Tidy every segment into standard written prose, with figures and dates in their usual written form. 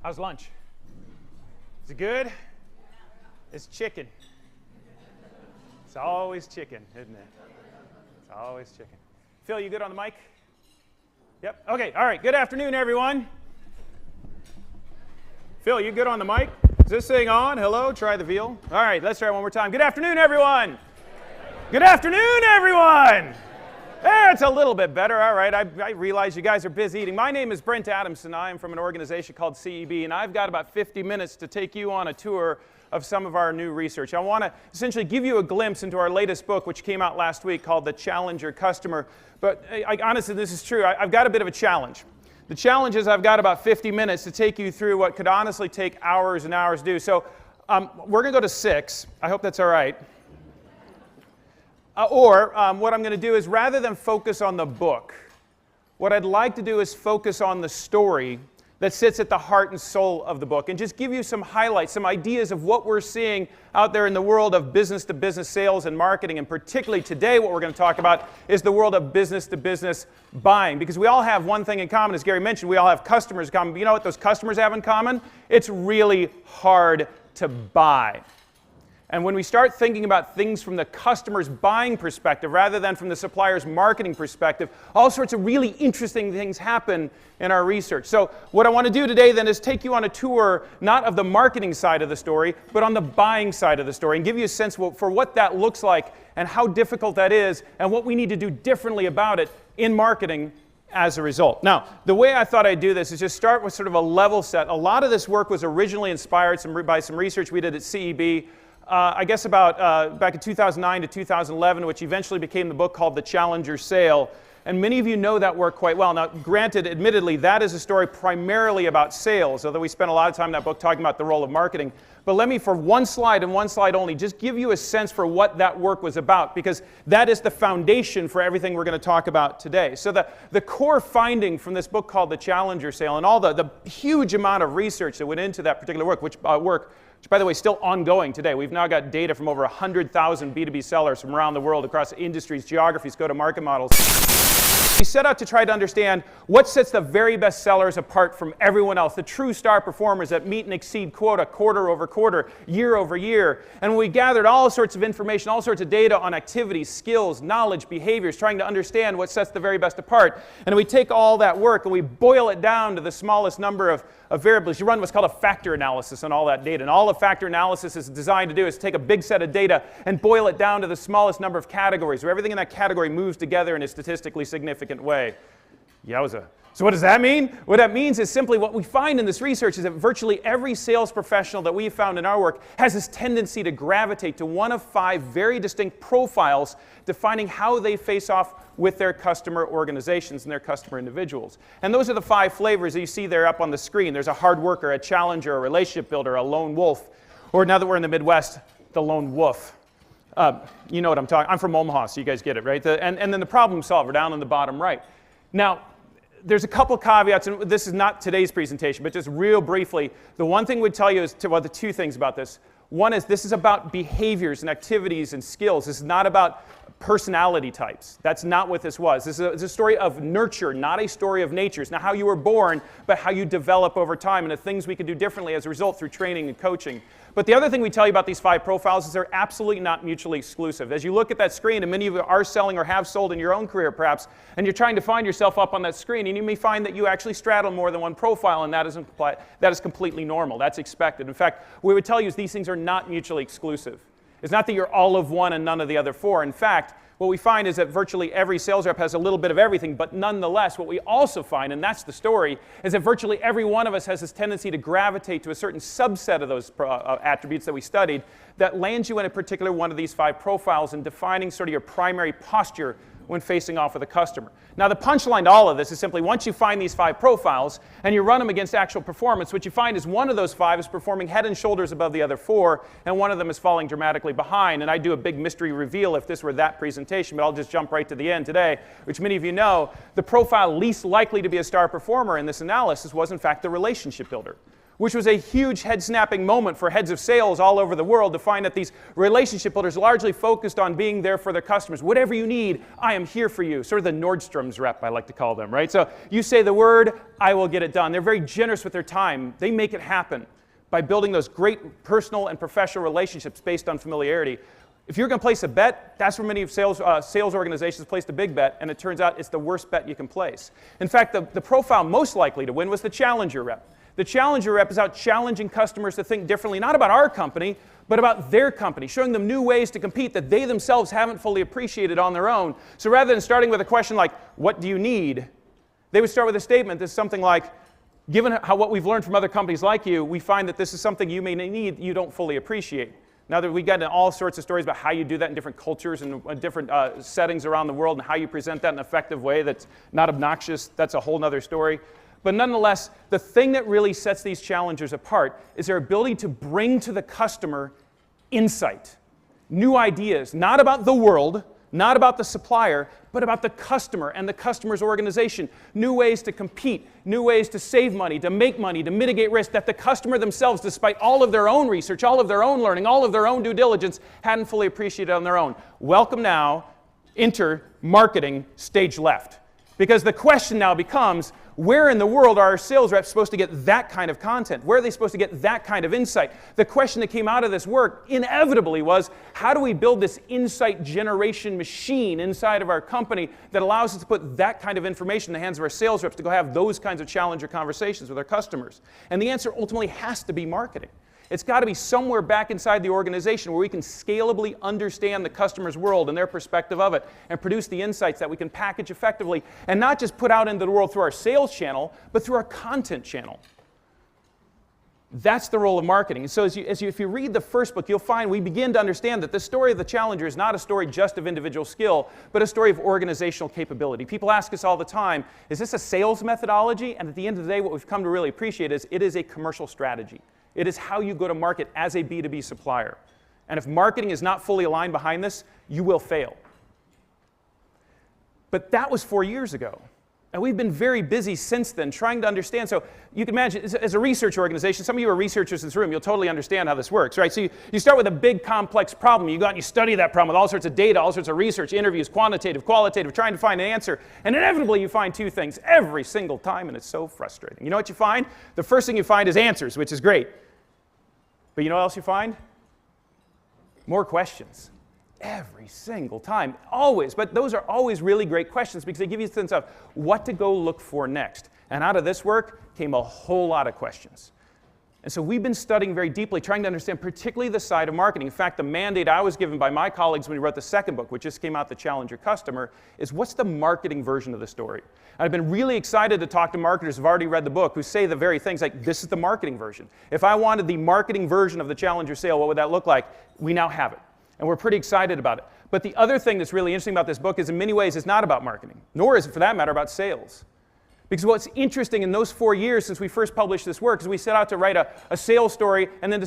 How's lunch? Is it good? It's chicken. It's always chicken, isn't it? It's always chicken. Phil, you good on the mic? Yep. Okay. All right. Good afternoon, everyone. Phil, you good on the mic? Is this thing on? Hello? Try the veal. All right. Let's try it one more time. Good afternoon, everyone. Good afternoon, everyone. It's a little bit better. All right. I realize you guys are busy eating. My name is Brent Adamson. I am from an organization called CEB, and I've got about 50 minutes to take you on a tour of some of our new research. I want to essentially give you a glimpse into our latest book, which came out last week, called The Challenger Customer. But honestly, this is true. I've got a bit of a challenge. The challenge is I've got about 50 minutes to take you through what could honestly take hours and hours to do. So we're going to go to 6. I hope that's all right. What I'm going to do is, rather than focus on the book, what I'd like to do is focus on the story that sits at the heart and soul of the book, and just give you some highlights, some ideas of what we're seeing out there in the world of business-to-business sales and marketing. And particularly today, what we're going to talk about is the world of business-to-business buying. Because we all have one thing in common, as Gary mentioned, we all have customers in common. But you know what those customers have in common? It's really hard to buy. And when we start thinking about things from the customer's buying perspective rather than from the supplier's marketing perspective, all sorts of really interesting things happen in our research. So what I want to do today then is take you on a tour, not of the marketing side of the story, but on the buying side of the story, and give you a sense for what that looks like and how difficult that is and what we need to do differently about it in marketing as a result. Now, the way I thought I'd do this is just start with sort of a level set. A lot of this work was originally inspired by some research we did at CEB. I guess about back in 2009 to 2011, which eventually became the book called The Challenger Sale. And many of you know that work quite well. Now, granted, admittedly, that is a story primarily about sales, although we spent a lot of time in that book talking about the role of marketing. But let me, for one slide and one slide only, just give you a sense for what that work was about, because that is the foundation for everything we're going to talk about today. So the core finding from this book called The Challenger Sale, and all the huge amount of research that went into that particular work, which, by the way, is still ongoing today. We've now got data from over 100,000 B2B sellers from around the world across industries, geographies, go-to-market models. We set out to try to understand what sets the very best sellers apart from everyone else, the true star performers that meet and exceed quota quarter over quarter, year over year. And we gathered all sorts of information, all sorts of data on activities, skills, knowledge, behaviors, trying to understand what sets the very best apart. And we take all that work and we boil it down to the smallest number of variables. You run what's called a factor analysis on all that data. And all a factor analysis is designed to do is take a big set of data and boil it down to the smallest number of categories, where everything in that category moves together in a statistically significant way. Yowza. So what does that mean? What that means is simply what we find in this research is that virtually every sales professional that we've found in our work has this tendency to gravitate to one of 5 very distinct profiles defining how they face off with their customer organizations and their customer individuals. And those are the 5 flavors that you see there up on the screen. There's a hard worker, a challenger, a relationship builder, a lone wolf, or now that we're in the Midwest, the lone wolf. You know what I'm talking. I'm from Omaha, so you guys get it, right? And then the problem solver down on the bottom right. Now, there's a couple caveats, and this is not today's presentation, but just real briefly, the one thing we'd tell you is the 2 things about this. One is this is about behaviors and activities and skills. This is not about personality types. That's not what this was. This is a story of nurture, not a story of nature. It's not how you were born, but how you develop over time and the things we can do differently as a result through training and coaching. But the other thing we tell you about these 5 profiles is they're absolutely not mutually exclusive. As you look at that screen, and many of you are selling or have sold in your own career perhaps, and you're trying to find yourself up on that screen, and you may find that you actually straddle more than one profile, and that is completely normal. That's expected. In fact, what we would tell you is these things are not mutually exclusive. It's not that you're all of one and none of the other 4. In fact, what we find is that virtually every sales rep has a little bit of everything, but nonetheless, what we also find, and that's the story, is that virtually every one of us has this tendency to gravitate to a certain subset of those attributes that we studied that lands you in a particular one of these 5 profiles and defining sort of your primary posture when facing off with a customer. Now, the punchline to all of this is simply once you find these 5 profiles and you run them against actual performance, what you find is one of those 5 is performing head and shoulders above the other 4, and one of them is falling dramatically behind. And I do a big mystery reveal if this were that presentation, but I'll just jump right to the end today, which many of you know, the profile least likely to be a star performer in this analysis was, in fact, the relationship builder. which was a huge head-snapping moment for heads of sales all over the world to find that these relationship builders largely focused on being there for their customers. Whatever you need, I am here for you. Sort of the Nordstrom's rep, I like to call them, right? So you say the word, I will get it done. They're very generous with their time. They make it happen by building those great personal and professional relationships based on familiarity. If you're going to place a bet, that's where many of sales organizations placed a big bet, and it turns out it's the worst bet you can place. In fact, the profile most likely to win was the challenger rep. The challenger rep is out challenging customers to think differently, not about our company, but about their company, showing them new ways to compete that they themselves haven't fully appreciated on their own. So rather than starting with a question like, what do you need? They would start with a statement that's something like, given what we've learned from other companies like you, we find that this is something you may need you don't fully appreciate. Now that we got into all sorts of stories about how you do that in different cultures and different settings around the world and how you present that in an effective way that's not obnoxious, that's a whole other story. But nonetheless, the thing that really sets these challengers apart is their ability to bring to the customer insight, new ideas, not about the world, not about the supplier, but about the customer and the customer's organization. New ways to compete, new ways to save money, to make money, to mitigate risk that the customer themselves, despite all of their own research, all of their own learning, all of their own due diligence, hadn't fully appreciated on their own. Welcome now, enter marketing stage left. Because the question now becomes, where in the world are our sales reps supposed to get that kind of content? Where are they supposed to get that kind of insight? The question that came out of this work inevitably was, how do we build this insight generation machine inside of our company that allows us to put that kind of information in the hands of our sales reps to go have those kinds of challenger conversations with our customers? And the answer ultimately has to be marketing. It's got to be somewhere back inside the organization where we can scalably understand the customer's world and their perspective of it and produce the insights that we can package effectively and not just put out into the world through our sales channel, but through our content channel. That's the role of marketing. And so if you read the first book, you'll find we begin to understand that the story of the challenger is not a story just of individual skill, but a story of organizational capability. People ask us all the time, is this a sales methodology? And at the end of the day, what we've come to really appreciate is it is a commercial strategy. It is how you go to market as a B2B supplier. And if marketing is not fully aligned behind this, you will fail. But that was 4 years ago. And we've been very busy since then trying to understand. So you can imagine, as a research organization, some of you are researchers in this room, you'll totally understand how this works, right? So you start with a big, complex problem. You go out and you study that problem with all sorts of data, all sorts of research, interviews, quantitative, qualitative, trying to find an answer. And inevitably, you find two things every single time, and it's so frustrating. You know what you find? The first thing you find is answers, which is great. But you know what else you find? More questions. Every single time, always. But those are always really great questions because they give you a sense of what to go look for next. And out of this work came a whole lot of questions. And so we've been studying very deeply, trying to understand particularly the side of marketing. In fact, the mandate I was given by my colleagues when we wrote the second book, which just came out, The Challenger Customer, is what's the marketing version of the story? I've been really excited to talk to marketers who've already read the book who say the very things like, this is the marketing version. If I wanted the marketing version of the Challenger sale, what would that look like? We now have it. And we're pretty excited about it. But the other thing that's really interesting about this book is in many ways it's not about marketing, nor is it for that matter about sales. Because what's interesting in those 4 years since we first published this work is we set out to write a sales story and then we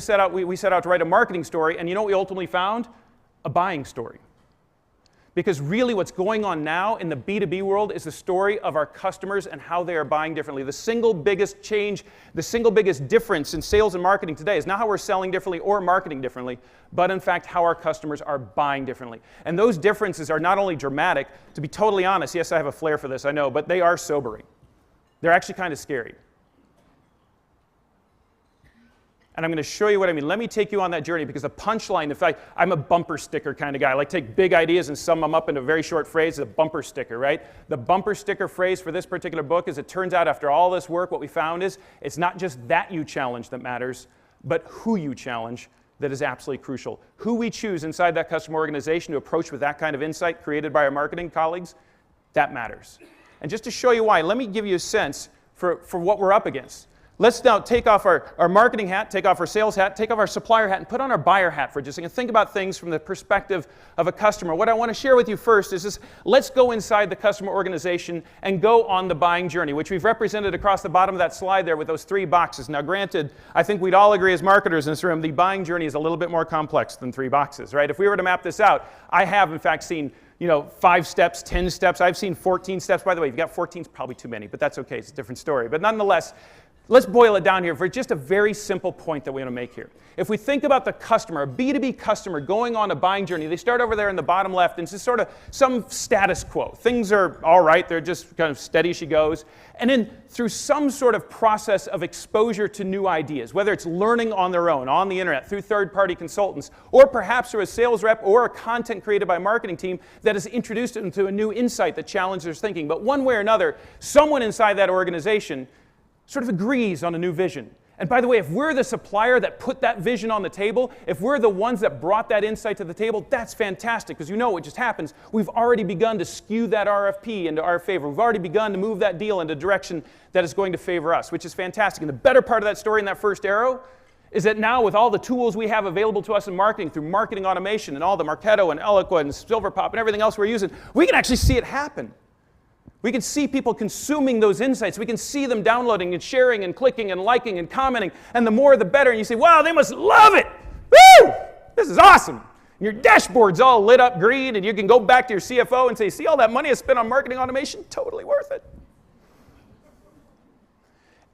set out to write a marketing story, and you know what we ultimately found? A buying story. Because really what's going on now in the B2B world is the story of our customers and how they are buying differently. The single biggest change, the single biggest difference in sales and marketing today is not how we're selling differently or marketing differently, but in fact how our customers are buying differently. And those differences are not only dramatic, to be totally honest, yes, I have a flair for this, I know, but they are sobering. They're actually kind of scary. And I'm going to show you what I mean. Let me take you on that journey because the punchline, in fact, I'm a bumper sticker kind of guy. I like to take big ideas and sum them up into a very short phrase, a bumper sticker, right? The bumper sticker phrase for this particular book is it turns out after all this work, what we found is it's not just that you challenge that matters, but who you challenge that is absolutely crucial. Who we choose inside that customer organization to approach with that kind of insight created by our marketing colleagues, that matters. And just to show you why, let me give you a sense for what we're up against. Let's now take off our marketing hat, take off our sales hat, take off our supplier hat, and put on our buyer hat for just a second. Think about things from the perspective of a customer. What I want to share with you first is this: let's go inside the customer organization and go on the buying journey, which we've represented across the bottom of that slide there with those 3 boxes. Now, granted, I think we'd all agree as marketers in this room, the buying journey is a little bit more complex than 3 boxes, right? If we were to map this out, I have, in fact, seen 5 steps, 10 steps. I've seen 14 steps. By the way, if you've got 14, it's probably too many, but that's okay. It's a different story. But nonetheless, let's boil it down here for just a very simple point that we want to make here. If we think about the customer, a B2B customer going on a buying journey, they start over there in the bottom left, and it's just sort of some status quo. Things are all right, they're just kind of steady as she goes. And then through some sort of process of exposure to new ideas, whether it's learning on their own, on the internet, through third-party consultants, or perhaps through a sales rep or a content created by a marketing team that has introduced them to a new insight that challenges their thinking. But one way or another, someone inside that organization sort of agrees on a new vision. And by the way, if we're the supplier that put that vision on the table, if we're the ones that brought that insight to the table, that's fantastic, because you know what just happens. We've already begun to skew that RFP into our favor. We've already begun to move that deal in a direction that is going to favor us, which is fantastic. And the better part of that story in that first arrow is that now with all the tools we have available to us in marketing, through marketing automation and all the Marketo and Eloqua and Silverpop and everything else we're using, we can actually see it happen. We can see people consuming those insights. We can see them downloading and sharing and clicking and liking and commenting. And the more the better. And you say, wow, they must love it. Woo! This is awesome. And your dashboard's all lit up green, and you can go back to your CFO and say, see all that money I spent on marketing automation? Totally worth it.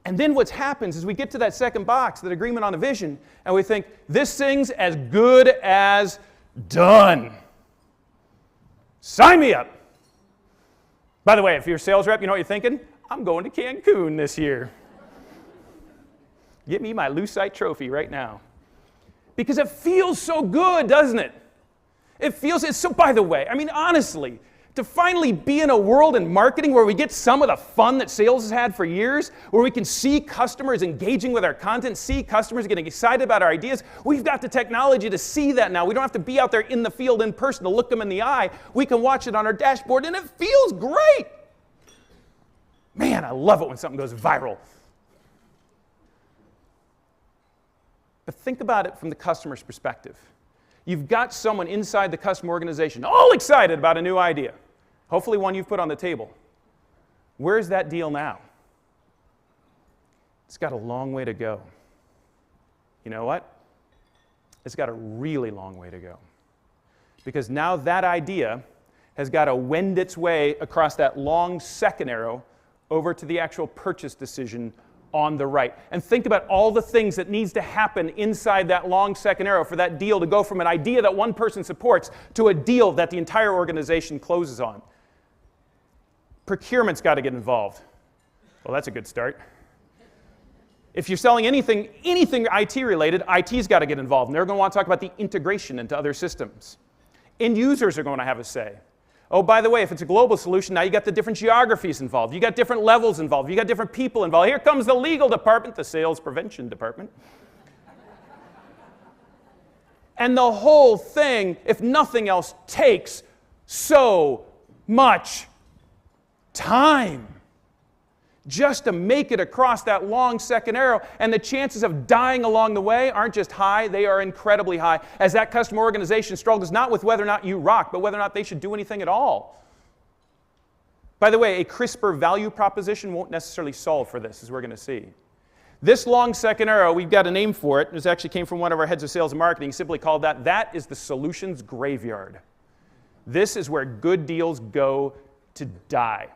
And then what happens is we get to that second box, that agreement on a vision, and we think, this thing's as good as done. Sign me up. By the way, if you're a sales rep, you know what you're thinking? I'm going to Cancun this year. Get me my Lucite trophy right now. Because it feels so good, doesn't it? It's so, by the way, I mean, honestly, to finally be in a world in marketing where we get some of the fun that sales has had for years, where we can see customers engaging with our content, see customers getting excited about our ideas, we've got the technology to see that now. We don't have to be out there in the field in person to look them in the eye. We can watch it on our dashboard, and it feels great. Man, I love it when something goes viral. But think about it from the customer's perspective. You've got someone inside the customer organization all excited about a new idea, hopefully one you've put on the table. Where's that deal now? It's got a long way to go. You know what? It's got a really long way to go. Because now that idea has got to wend its way across that long second arrow over to the actual purchase decision on the right. And think about all the things that needs to happen inside that long second arrow for that deal to go from an idea that one person supports to a deal that the entire organization closes on. Procurement's got to get involved. Well, that's a good start. If you're selling anything IT related, IT's got to get involved. And they're going to want to talk about the integration into other systems. End users are going to have a say. Oh, by the way, if it's a global solution, now you got the different geographies involved. You got different levels involved. You got different people involved. Here comes the legal department, the sales prevention department. And the whole thing, if nothing else, takes so much time just to make it across that long second arrow. And the chances of dying along the way aren't just high, they are incredibly high, as that customer organization struggles not with whether or not you rock, but whether or not they should do anything at all. By the way, a crisper value proposition won't necessarily solve for this, as we're going to see. This long second arrow, we've got a name for it. This actually came from one of our heads of sales and marketing. He simply called that is the solutions graveyard. This is where good deals go to die.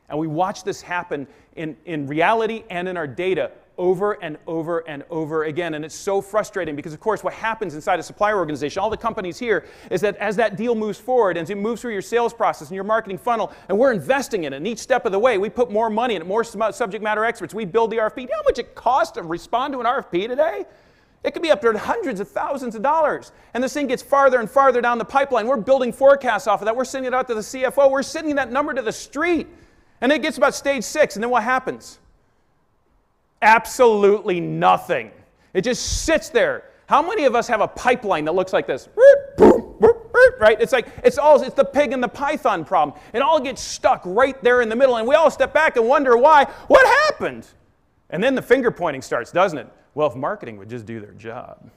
And we watch this happen in reality and in our data over and over and over again. And it's so frustrating because, of course, what happens inside a supplier organization, all the companies here, is that as that deal moves forward, as it moves through your sales process and your marketing funnel, and we're investing in it, and each step of the way, we put more money in it, more subject matter experts, we build the RFP. Do you know how much it costs to respond to an RFP today? It could be up to hundreds of thousands of dollars. And this thing gets farther and farther down the pipeline. We're building forecasts off of that. We're sending it out to the CFO. We're sending that number to the street. And it gets about stage 6, and then what happens? Absolutely nothing. It just sits there. How many of us have a pipeline that looks like this? Right? It's the pig and the python problem. It all gets stuck right there in the middle, and we all step back and wonder why. What happened? And then the finger pointing starts, doesn't it? Well, if marketing would just do their job.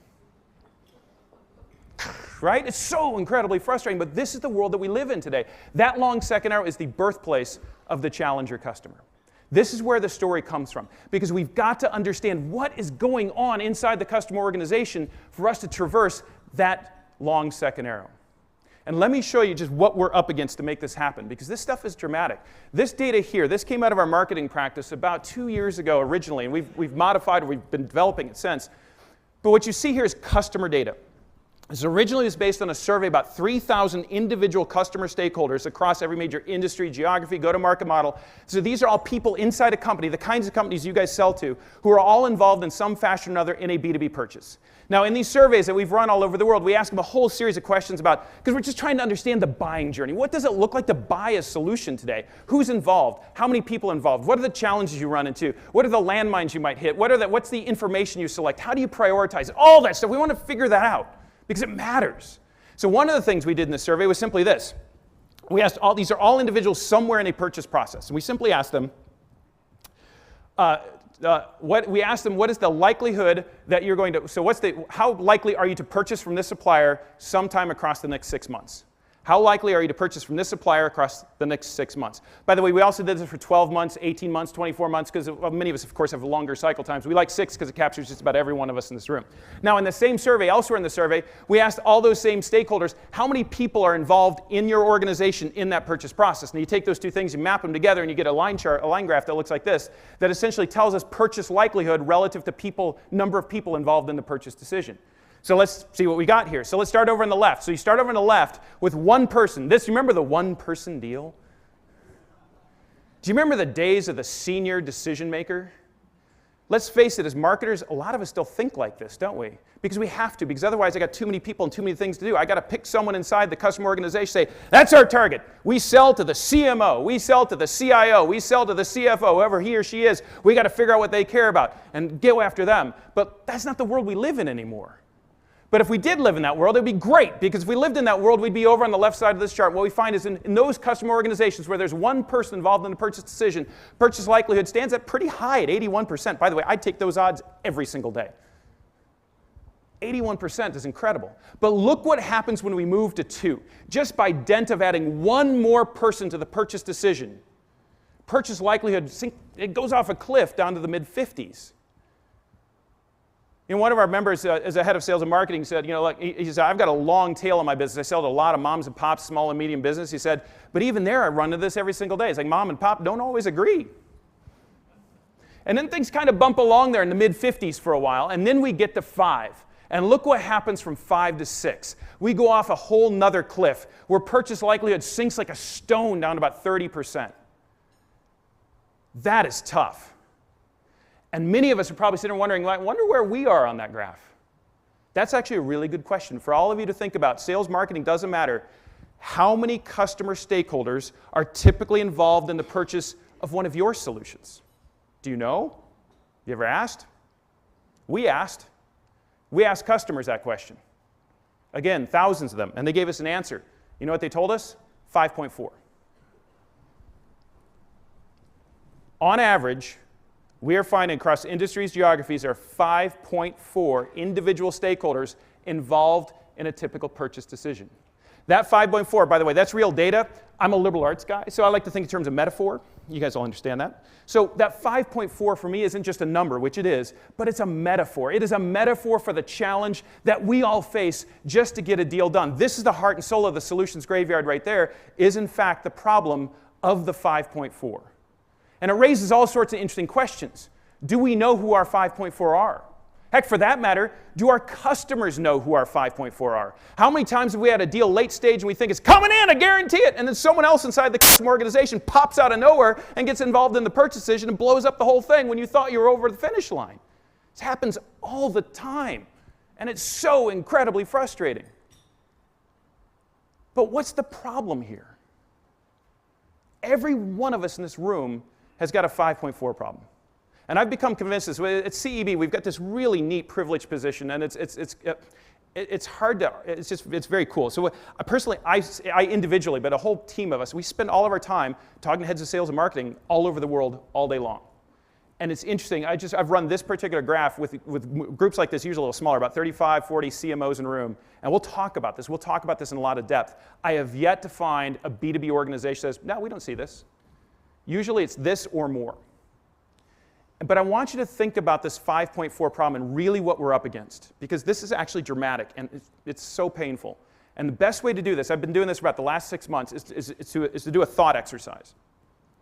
Right? It's so incredibly frustrating, but this is the world that we live in today. That long second arrow is the birthplace of the challenger customer. This is where the story comes from, because we've got to understand what is going on inside the customer organization for us to traverse that long second arrow. And let me show you just what we're up against to make this happen, because this stuff is dramatic. This data here, this came out of our marketing practice about 2 years ago originally, and we've modified it, we've been developing it since. But what you see here is customer data. This originally was based on a survey about 3,000 individual customer stakeholders across every major industry, geography, go-to-market model. So these are all people inside a company, the kinds of companies you guys sell to, who are all involved in some fashion or another in a B2B purchase. Now, in these surveys that we've run all over the world, we ask them a whole series of questions about, because we're just trying to understand the buying journey. What does it look like to buy a solution today? Who's involved? How many people involved? What are the challenges you run into? What are the landmines you might hit? What's the information you select? How do you prioritize it? All that stuff. We want to figure that out, because it matters. So one of the things we did in this survey was simply this. We asked these are all individuals somewhere in a purchase process. And we simply asked them, what is the likelihood that you're going to, so how likely are you to purchase from this supplier sometime across the next 6 months? How likely are you to purchase from this supplier across the next 6 months? By the way, we also did this for 12 months, 18 months, 24 months, because many of us, of course, have longer cycle times. We like 6 because it captures just about every one of us in this room. Now, in the same survey, elsewhere in the survey, we asked all those same stakeholders, how many people are involved in your organization in that purchase process? And you take those two things, you map them together, and you get a line chart, a line graph that looks like this, that essentially tells us purchase likelihood relative to number of people involved in the purchase decision. So let's see what we got here. So let's start over on the left. So you start over on the left with one person. You remember the one-person deal? Do you remember the days of the senior decision maker? Let's face it, as marketers, a lot of us still think like this, don't we? Because we have to, because otherwise I got too many people and too many things to do. I got to pick someone inside the customer organization, say, that's our target. We sell to the CMO, we sell to the CIO, we sell to the CFO, whoever he or she is. We got to figure out what they care about and go after them. But that's not the world we live in anymore. But if we did live in that world, it would be great, because if we lived in that world, we'd be over on the left side of this chart. What we find is in those customer organizations where there's one person involved in the purchase decision, purchase likelihood stands at pretty high at 81%. By the way, I'd take those odds every single day. 81% is incredible. But look what happens when we move to 2. Just by dint of adding one more person to the purchase decision, purchase likelihood, it goes off a cliff down to the mid-50s. One of our members, as a head of sales and marketing, said, he said, I've got a long tail in my business. I sell to a lot of moms and pops, small and medium business. He said, but even there, I run into this every single day. It's like mom and pop don't always agree. And then things kind of bump along there in the mid-50s for a while, and then we get to 5. And look what happens from 5 to 6. We go off a whole nother cliff where purchase likelihood sinks like a stone down to about 30%. That is tough. And many of us are probably sitting there wondering, I wonder where we are on that graph. That's actually a really good question for all of you to think about. Sales marketing doesn't matter. How many customer stakeholders are typically involved in the purchase of one of your solutions? Do you know? You ever asked? We asked. We asked customers that question. Again, thousands of them, and they gave us an answer. You know what they told us? 5.4. On average, we are finding across industries, geographies, there are 5.4 individual stakeholders involved in a typical purchase decision. That 5.4, by the way, that's real data. I'm a liberal arts guy, so I like to think in terms of metaphor. You guys all understand that. So that 5.4 for me isn't just a number, which it is, but it's a metaphor. It is a metaphor for the challenge that we all face just to get a deal done. This is the heart and soul of the solutions graveyard right there, is in fact the problem of the 5.4. And it raises all sorts of interesting questions. Do we know who our 5.4 are? Heck, for that matter, do our customers know who our 5.4 are? How many times have we had a deal late stage and we think it's coming in, I guarantee it, and then someone else inside the customer organization pops out of nowhere and gets involved in the purchase decision and blows up the whole thing when you thought you were over the finish line? This happens all the time, and it's so incredibly frustrating. But what's the problem here? Every one of us in this room has got a 5.4 problem. And I've become convinced this. At CEB, we've got this really neat privileged position, and it's hard to, it's very cool. So personally, I individually, but a whole team of us, we spend all of our time talking to heads of sales and marketing all over the world all day long. And it's interesting, I've run this particular graph with groups like this, usually a little smaller, about 35, 40 CMOs in a room, and we'll talk about this. We'll talk about this in a lot of depth. I have yet to find a B2B organization that says, no, we don't see this. Usually it's this or more. But I want you to think about this 5.4 problem and really what we're up against, because this is actually dramatic and it's so painful. And the best way to do this, I've been doing this for about the last 6 months, is to do a thought exercise.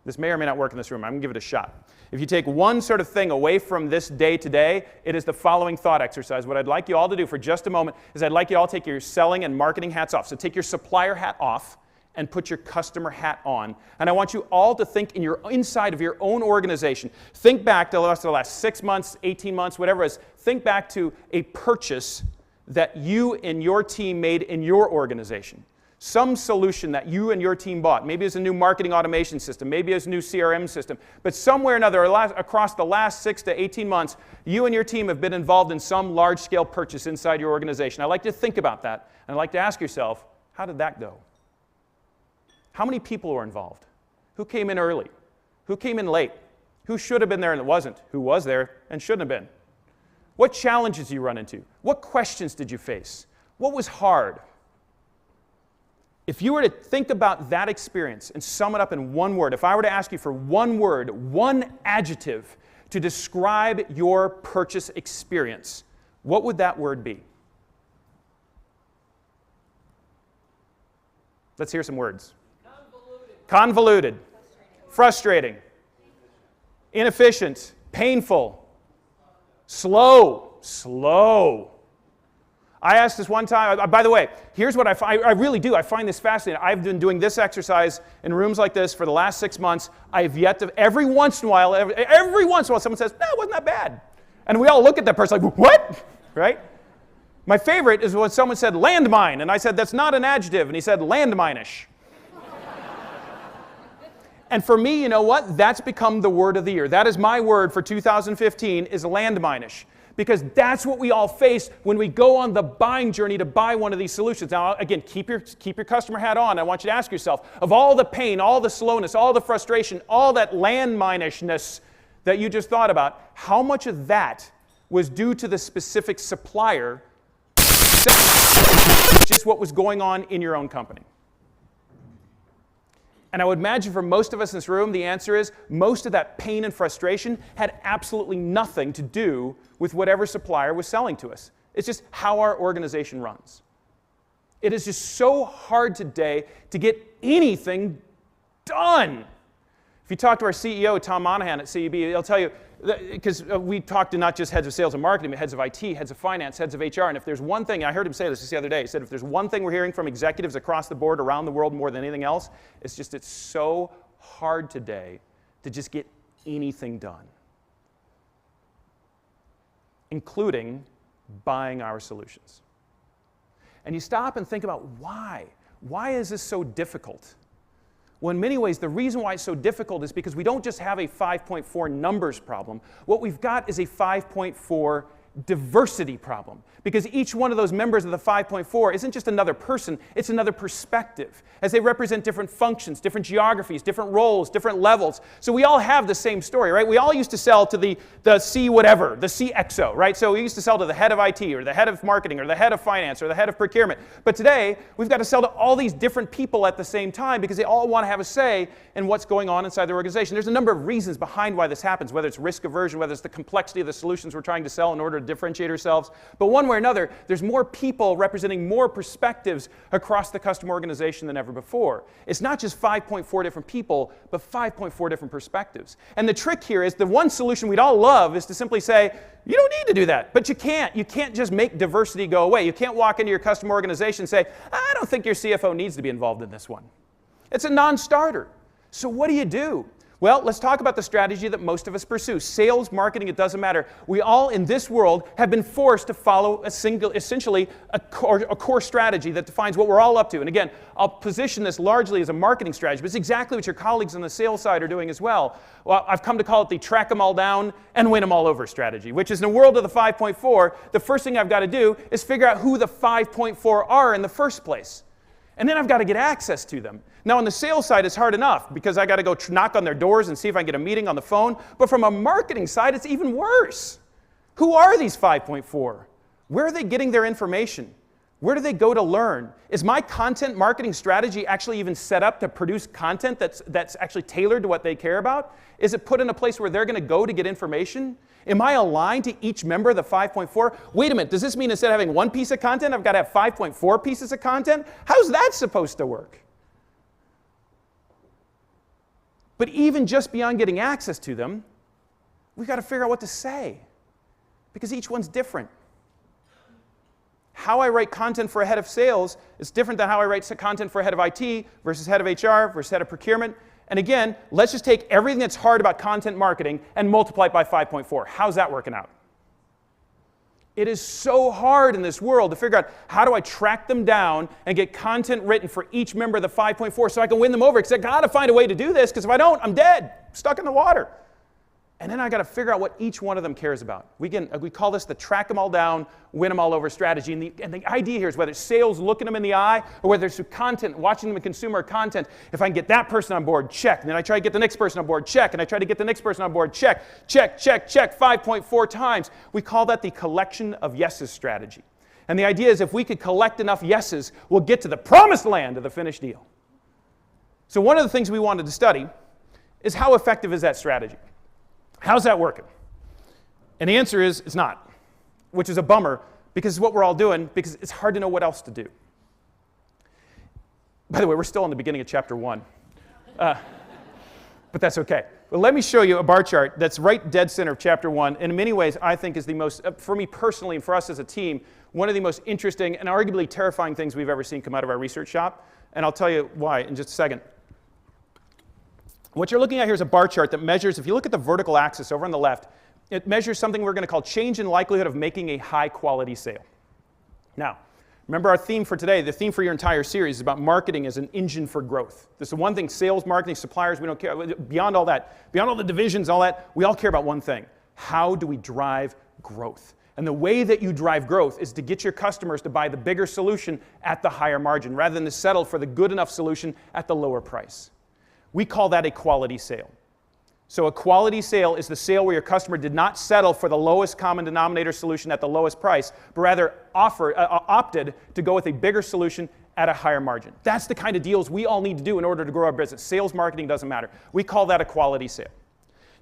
This may or may not work in this room. I'm going to give it a shot. If you take one sort of thing away from this day today, it is the following thought exercise. What I'd like you all to do for just a moment is I'd like you all to take your selling and marketing hats off. So take your supplier hat off and put your customer hat on. And I want you all to think inside of your own organization. Think back to the last 6 months, 18 months, whatever it is. Think back to a purchase that you and your team made in your organization. Some solution that you and your team bought. Maybe it's a new marketing automation system. Maybe it's a new CRM system. But somewhere or another, across the last 6 to 18 months, you and your team have been involved in some large-scale purchase inside your organization. I'd like to think about that. And I'd like to ask yourself, how did that go? How many people were involved? Who came in early? Who came in late? Who should have been there and wasn't? Who was there and shouldn't have been? What challenges did you run into? What questions did you face? What was hard? If you were to think about that experience and sum it up in one word, if I were to ask you for one word, one adjective to describe your purchase experience, what would that word be? Let's hear some words. Convoluted. Frustrating. Inefficient. Painful. Slow. I asked this one time, by the way, here's what I really do. I find this fascinating. I've been doing this exercise in rooms like this for the last 6 months. I've yet to, every once in a while, someone says, no, it wasn't that bad. And we all look at that person like, what? Right? My favorite is when someone said landmine, and I said, that's not an adjective, and he said landmine-ish. And for me, you know what? That's become the word of the year. That is my word for 2015 is landmine-ish. Because that's what we all face when we go on the buying journey to buy one of these solutions. Now, again, keep your customer hat on. I want you to ask yourself, of all the pain, all the slowness, all the frustration, all that landmine-ishness that you just thought about, how much of that was due to the specific supplier, just what was going on in your own company? And I would imagine for most of us in this room, the answer is most of that pain and frustration had absolutely nothing to do with whatever supplier was selling to us. It's just how our organization runs. It is just so hard today to get anything done. If you talk to our CEO, Tom Monahan at CEB, he'll tell you, because we talk to not just heads of sales and marketing, but heads of IT, heads of finance, heads of HR, and if there's one thing, I heard him say this just the other day, he said if there's one thing we're hearing from executives across the board around the world more than anything else, it's so hard today to just get anything done, including buying our solutions. And you stop and think about why. Why is this so difficult? Well, in many ways, the reason why it's so difficult is because we don't just have a 5.4 numbers problem. What we've got is a 5.4 diversity problem. Because each one of those members of the 5.4 isn't just another person, it's another perspective, as they represent different functions, different geographies, different roles, different levels. So we all have the same story, right? We all used to sell to the C whatever, the CXO, right? So we used to sell to the head of IT, or the head of marketing, or the head of finance, or the head of procurement. But today, we've got to sell to all these different people at the same time because they all want to have a say in what's going on inside their organization. There's a number of reasons behind why this happens, whether it's risk aversion, whether it's the complexity of the solutions we're trying to sell in order to differentiate ourselves. But one way or another, there's more people representing more perspectives across the customer organization than ever before. It's not just 5.4 different people, but 5.4 different perspectives. And the trick here is the one solution we'd all love is to simply say, you don't need to do that. But you can't. You can't just make diversity go away. You can't walk into your customer organization and say, I don't think your CFO needs to be involved in this one. It's a non-starter. So what do? Well, let's talk about the strategy that most of us pursue. Sales, marketing, it doesn't matter. We all in this world have been forced to follow essentially a core strategy that defines what we're all up to. And again, I'll position this largely as a marketing strategy, but it's exactly what your colleagues on the sales side are doing as well. Well, I've come to call it the track them all down and win them all over strategy, which is in the world of the 5.4, the first thing I've got to do is figure out who the 5.4 are in the first place. And then I've got to get access to them. Now, on the sales side, it's hard enough because I got to go knock on their doors and see if I can get a meeting on the phone. But from a marketing side, it's even worse. Who are these 5.4? Where are they getting their information? Where do they go to learn? Is my content marketing strategy actually even set up to produce content that's actually tailored to what they care about? Is it put in a place where they're going to go to get information? Am I aligned to each member of the 5.4? Wait a minute, does this mean instead of having one piece of content, I've got to have 5.4 pieces of content? How's that supposed to work? But even just beyond getting access to them, we've got to figure out what to say, because each one's different. How I write content for a head of sales is different than how I write content for a head of IT versus head of HR versus head of procurement. And again, let's just take everything that's hard about content marketing and multiply it by 5.4. How's that working out? It is so hard in this world to figure out how do I track them down and get content written for each member of the 5.4 so I can win them over, because I got to find a way to do this, because if I don't, I'm dead, stuck in the water. And then I got to figure out what each one of them cares about. We call this the track them all down, win them all over strategy. And the idea here is whether it's sales looking them in the eye, or whether it's through content, watching them in consumer content. If I can get that person on board, check. And then I try to get the next person on board, check. And I try to get the next person on board, check, check, check, check, 5.4 times. We call that the collection of yeses strategy. And the idea is if we could collect enough yeses, we'll get to the promised land of the finished deal. So one of the things we wanted to study is how effective is that strategy? How's that working? And the answer is it's not, which is a bummer, because it's what we're all doing, because it's hard to know what else to do. By the way, we're still in the beginning of chapter 1. But that's okay. Well, let me show you a bar chart that's right dead center of chapter 1, and in many ways I think is the most, for me personally and for us as a team, one of the most interesting and arguably terrifying things we've ever seen come out of our research shop. And I'll tell you why in just a second. What you're looking at here is a bar chart that measures, if you look at the vertical axis over on the left, it measures something we're going to call change in likelihood of making a high quality sale. Now, remember our theme for today, the theme for your entire series is about marketing as an engine for growth. This is one thing, sales, marketing, suppliers, we don't care, beyond all that, beyond all the divisions, all that, we all care about one thing. How do we drive growth? And the way that you drive growth is to get your customers to buy the bigger solution at the higher margin, rather than to settle for the good enough solution at the lower price. We call that a quality sale. So a quality sale is the sale where your customer did not settle for the lowest common denominator solution at the lowest price, but rather opted to go with a bigger solution at a higher margin. That's the kind of deals we all need to do in order to grow our business. Sales, marketing, doesn't matter. We call that a quality sale.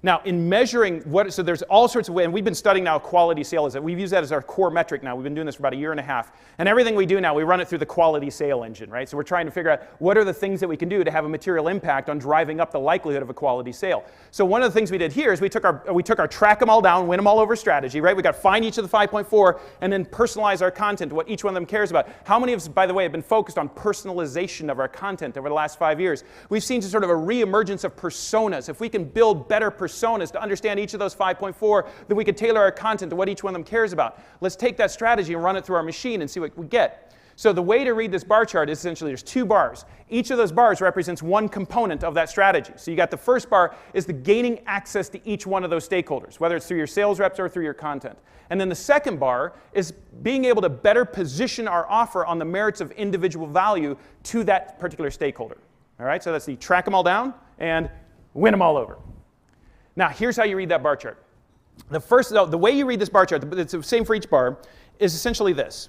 Now, in measuring so there's all sorts of ways, and we've been studying now quality sale. We've used that as our core metric now. We've been doing this for about a year and a half. And everything we do now, we run it through the quality sale engine, right? So we're trying to figure out what are the things that we can do to have a material impact on driving up the likelihood of a quality sale. So one of the things we did here is we took our track them all down, win them all over strategy, right? We got to find each of the 5.4 and then personalize our content to what each one of them cares about. How many of us, by the way, have been focused on personalization of our content over the last 5 years? We've seen sort of a reemergence of personas. If we can build better personas to understand each of those 5.4, then we could tailor our content to what each one of them cares about. Let's take that strategy and run it through our machine and see what we get. So the way to read this bar chart is essentially there's 2 bars. Each of those bars represents one component of that strategy. So you got the first bar is the gaining access to each one of those stakeholders, whether it's through your sales reps or through your content. And then the second bar is being able to better position our offer on the merits of individual value to that particular stakeholder. All right, so that's the track them all down and win them all over. Now, here's how you read that bar chart. The way you read this bar chart, it's the same for each bar, is essentially this.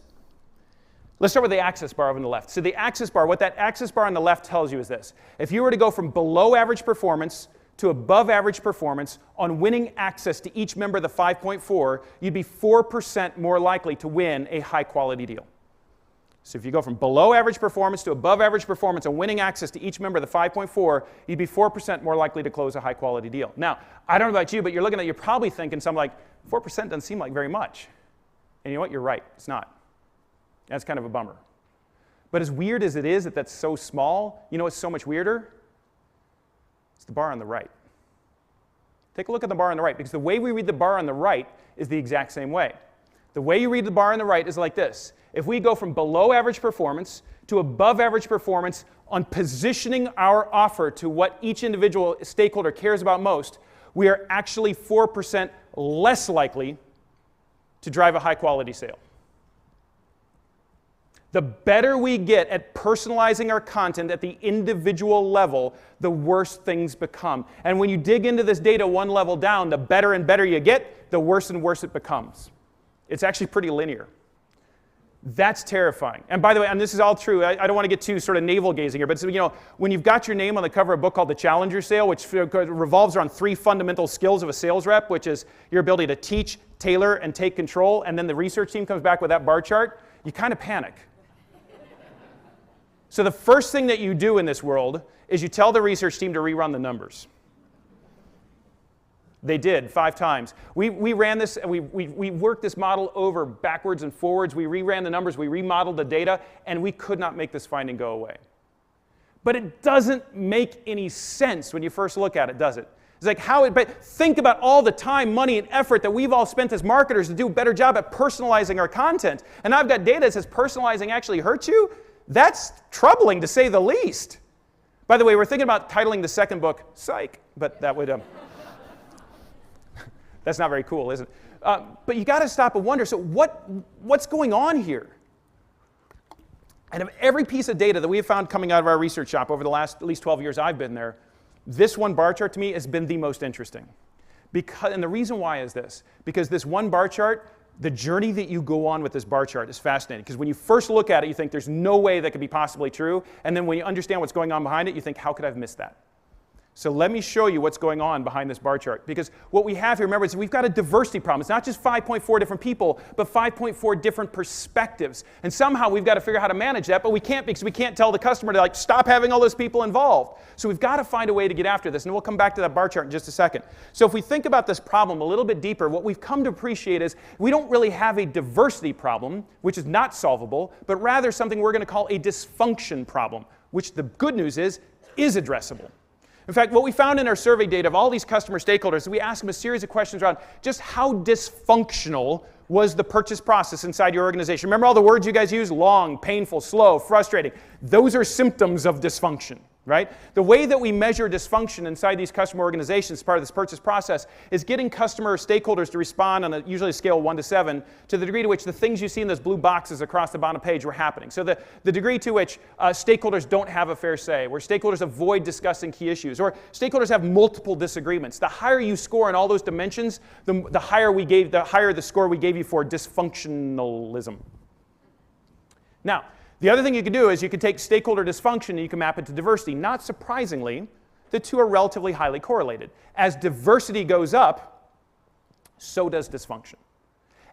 Let's start with the axis bar on the left. So the axis bar, what that axis bar on the left tells you is this. If you were to go from below average performance to above average performance on winning access to each member of the 5.4, you'd be 4% more likely to win a high quality deal. So if you go from below average performance to above average performance and winning access to each member of the 5.4, you'd be 4% more likely to close a high quality deal. Now, I don't know about you, but you're probably thinking something like, 4% doesn't seem like very much. And you know what? You're right. It's not. That's kind of a bummer. But as weird as it is that that's so small, you know what's so much weirder? It's the bar on the right. Take a look at the bar on the right, because the way we read the bar on the right is the exact same way. The way you read the bar on the right is like this. If we go from below average performance to above average performance on positioning our offer to what each individual stakeholder cares about most, we are actually 4% less likely to drive a high quality sale. The better we get at personalizing our content at the individual level, the worse things become. And when you dig into this data one level down, the better and better you get, the worse and worse it becomes. It's actually pretty linear. That's terrifying. And by the way, and this is all true, I don't want to get too sort of navel-gazing here, but when you've got your name on the cover of a book called The Challenger Sale, which revolves around 3 fundamental skills of a sales rep, which is your ability to teach, tailor, and take control, and then the research team comes back with that bar chart, you kind of panic. So the first thing that you do in this world is you tell the research team to rerun the numbers. They did 5 times. We ran this, and we worked this model over backwards and forwards. We reran the numbers, we remodeled the data, and we could not make this finding go away. But it doesn't make any sense when you first look at it, does it? It's like but think about all the time, money, and effort that we've all spent as marketers to do a better job at personalizing our content. And I've got data that says personalizing actually hurts you? That's troubling, to say the least. By the way, we're thinking about titling the second book, Psych, but that would... That's not very cool, is it? But you got to stop and wonder, so what's going on here? And of every piece of data that we have found coming out of our research shop over the last at least 12 years I've been there, this one bar chart to me has been the most interesting. And the reason why is this. Because this one bar chart, the journey that you go on with this bar chart is fascinating. Because when you first look at it, you think there's no way that could be possibly true. And then when you understand what's going on behind it, you think, how could I have missed that? So let me show you what's going on behind this bar chart. Because what we have here, remember, is we've got a diversity problem. It's not just 5.4 different people, but 5.4 different perspectives. And somehow we've got to figure out how to manage that, but we can't, because we can't tell the customer to stop having all those people involved. So we've got to find a way to get after this, and we'll come back to that bar chart in just a second. So if we think about this problem a little bit deeper, what we've come to appreciate is we don't really have a diversity problem, which is not solvable, but rather something we're going to call a dysfunction problem, which the good news is addressable. In fact, what we found in our survey data of all these customer stakeholders is we asked them a series of questions around just how dysfunctional was the purchase process inside your organization. Remember all the words you guys use? Long, painful, slow, frustrating. Those are symptoms of dysfunction, right? The way that we measure dysfunction inside these customer organizations as part of this purchase process is getting customer stakeholders to respond on usually a scale of 1 to 7 to the degree to which the things you see in those blue boxes across the bottom page were happening. So the degree to which stakeholders don't have a fair say, where stakeholders avoid discussing key issues, or stakeholders have multiple disagreements. The higher you score in all those dimensions, the higher the score we gave you for dysfunctionalism. Now, the other thing you can do is you can take stakeholder dysfunction and you can map it to diversity. Not surprisingly, the two are relatively highly correlated. As diversity goes up, so does dysfunction.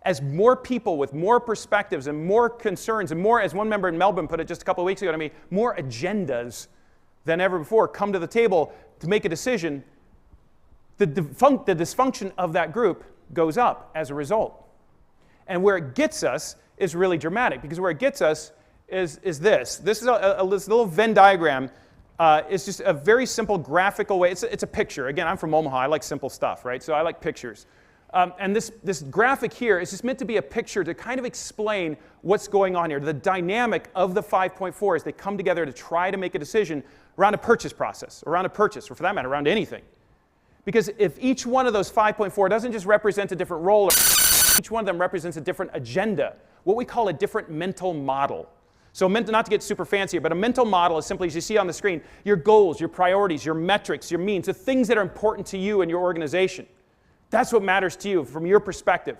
As more people with more perspectives and more concerns and more, as one member in Melbourne put it just a couple of weeks ago to me, more agendas than ever before come to the table to make a decision, the dysfunction of that group goes up as a result. And where it gets us is really dramatic, because where it gets us is this. This is this little Venn diagram. It's just a very simple graphical way. It's a picture. Again, I'm from Omaha. I like simple stuff, right? So I like pictures. And this graphic here is just meant to be a picture to kind of explain what's going on here, the dynamic of the 5.4 as they come together to try to make a decision around a purchase process, around a purchase, or for that matter, around anything. Because if each one of those 5.4 doesn't just represent a different role, each one of them represents a different agenda, what we call a different mental model. So not to get super fancy here, but a mental model is simply, as you see on the screen, your goals, your priorities, your metrics, your means, the things that are important to you and your organization. That's what matters to you from your perspective.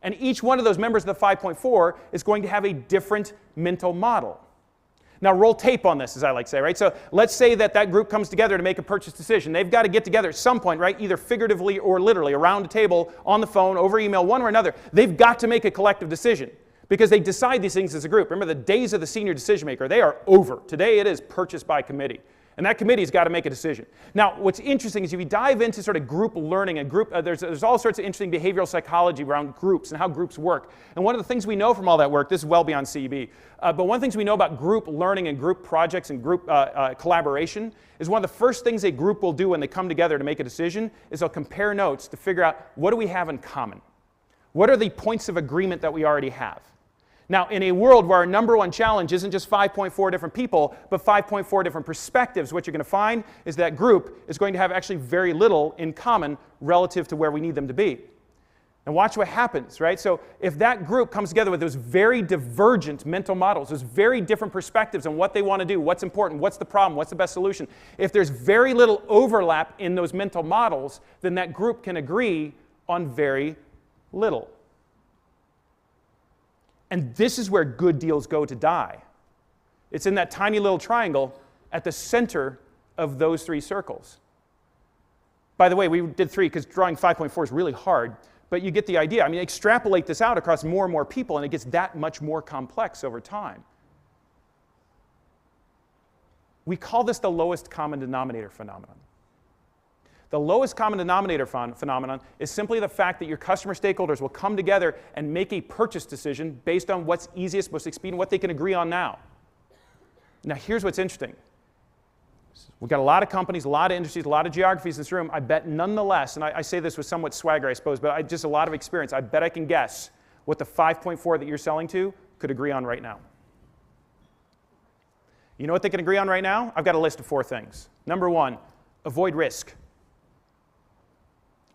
And each one of those members of the 5.4 is going to have a different mental model. Now roll tape on this, as I like to say, right? So let's say that group comes together to make a purchase decision. They've got to get together at some point, right? Either figuratively or literally, around a table, on the phone, over email, one or another. They've got to make a collective decision, because they decide these things as a group. Remember, the days of the senior decision maker, they are over. Today it is purchase by committee. And that committee's got to make a decision. Now, what's interesting is if you dive into sort of group learning and group, there's all sorts of interesting behavioral psychology around groups and how groups work. And one of the things we know from all that work, this is well beyond CEB, but one of the things we know about group learning and group projects and group collaboration is one of the first things a group will do when they come together to make a decision is they'll compare notes to figure out what do we have in common? What are the points of agreement that we already have? Now, in a world where our number one challenge isn't just 5.4 different people, but 5.4 different perspectives, what you're going to find is that group is going to have actually very little in common relative to where we need them to be. And watch what happens, right? So if that group comes together with those very divergent mental models, those very different perspectives on what they want to do, what's important, what's the problem, what's the best solution, if there's very little overlap in those mental models, then that group can agree on very little. And this is where good deals go to die. It's in that tiny little triangle at the center of those 3 circles. By the way, we did 3 because drawing 5.4 is really hard, but you get the idea. I mean, extrapolate this out across more and more people, and it gets that much more complex over time. We call this the lowest common denominator phenomenon. The lowest common denominator phenomenon is simply the fact that your customer stakeholders will come together and make a purchase decision based on what's easiest, most expedient, what they can agree on now. Now, here's what's interesting. We've got a lot of companies, a lot of industries, a lot of geographies in this room. I bet nonetheless, and I say this with somewhat swagger, I suppose, but just a lot of experience, I bet I can guess what the 5.4 that you're selling to could agree on right now. You know what they can agree on right now? I've got a list of 4 things. Number 1, avoid risk.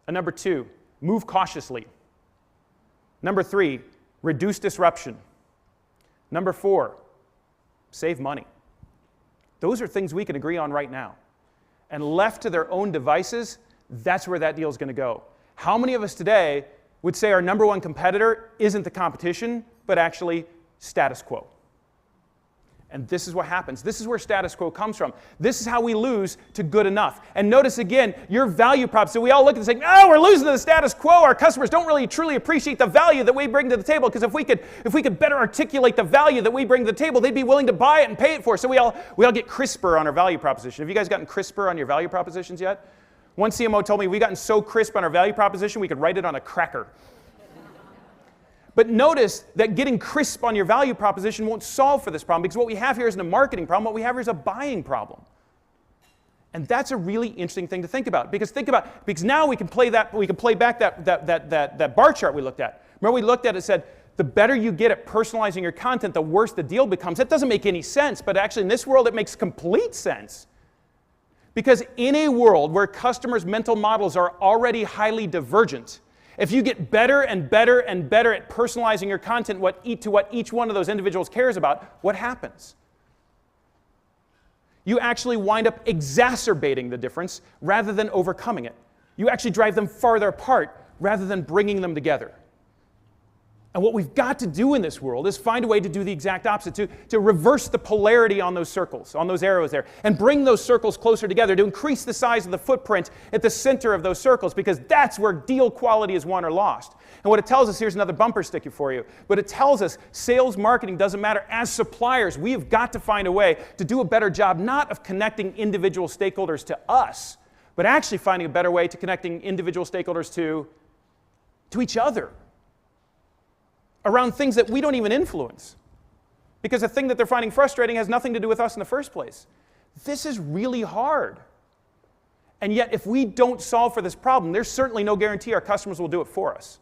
And number 2, move cautiously. Number 3, reduce disruption. Number 4, save money. Those are things we can agree on right now. And left to their own devices, that's where that deal is going to go. How many of us today would say our number 1 competitor isn't the competition, but actually status quo? And this is what happens. This is where status quo comes from. This is how we lose to good enough. And notice again, your value prop. So we all look and say, no, we're losing to the status quo. Our customers don't really truly appreciate the value that we bring to the table, because if we could better articulate the value that we bring to the table, they'd be willing to buy it and pay it for it. So we all get crisper on our value proposition. Have you guys gotten crisper on your value propositions yet? One CMO told me we've gotten so crisp on our value proposition, we could write it on a cracker. But notice that getting crisp on your value proposition won't solve for this problem, because what we have here isn't a marketing problem. What we have here is a buying problem. And that's a really interesting thing to think about. Because now we can play back that bar chart we looked at. Remember we looked at it and said, the better you get at personalizing your content, the worse the deal becomes. That doesn't make any sense, but actually in this world it makes complete sense. Because in a world where customers' mental models are already highly divergent, if you get better and better and better at personalizing your content to what each one of those individuals cares about, what happens? You actually wind up exacerbating the difference rather than overcoming it. You actually drive them farther apart rather than bringing them together. And what we've got to do in this world is find a way to do the exact opposite, to reverse the polarity on those circles, on those arrows there, and bring those circles closer together, to increase the size of the footprint at the center of those circles, because that's where deal quality is won or lost. And what it tells us, here's another bumper sticker for you, but it tells us sales marketing doesn't matter. As suppliers, we have got to find a way to do a better job, not of connecting individual stakeholders to us, but actually finding a better way to connecting individual stakeholders to each other, around things that we don't even influence. Because the thing that they're finding frustrating has nothing to do with us in the first place. This is really hard. And yet, if we don't solve for this problem, there's certainly no guarantee our customers will do it for us.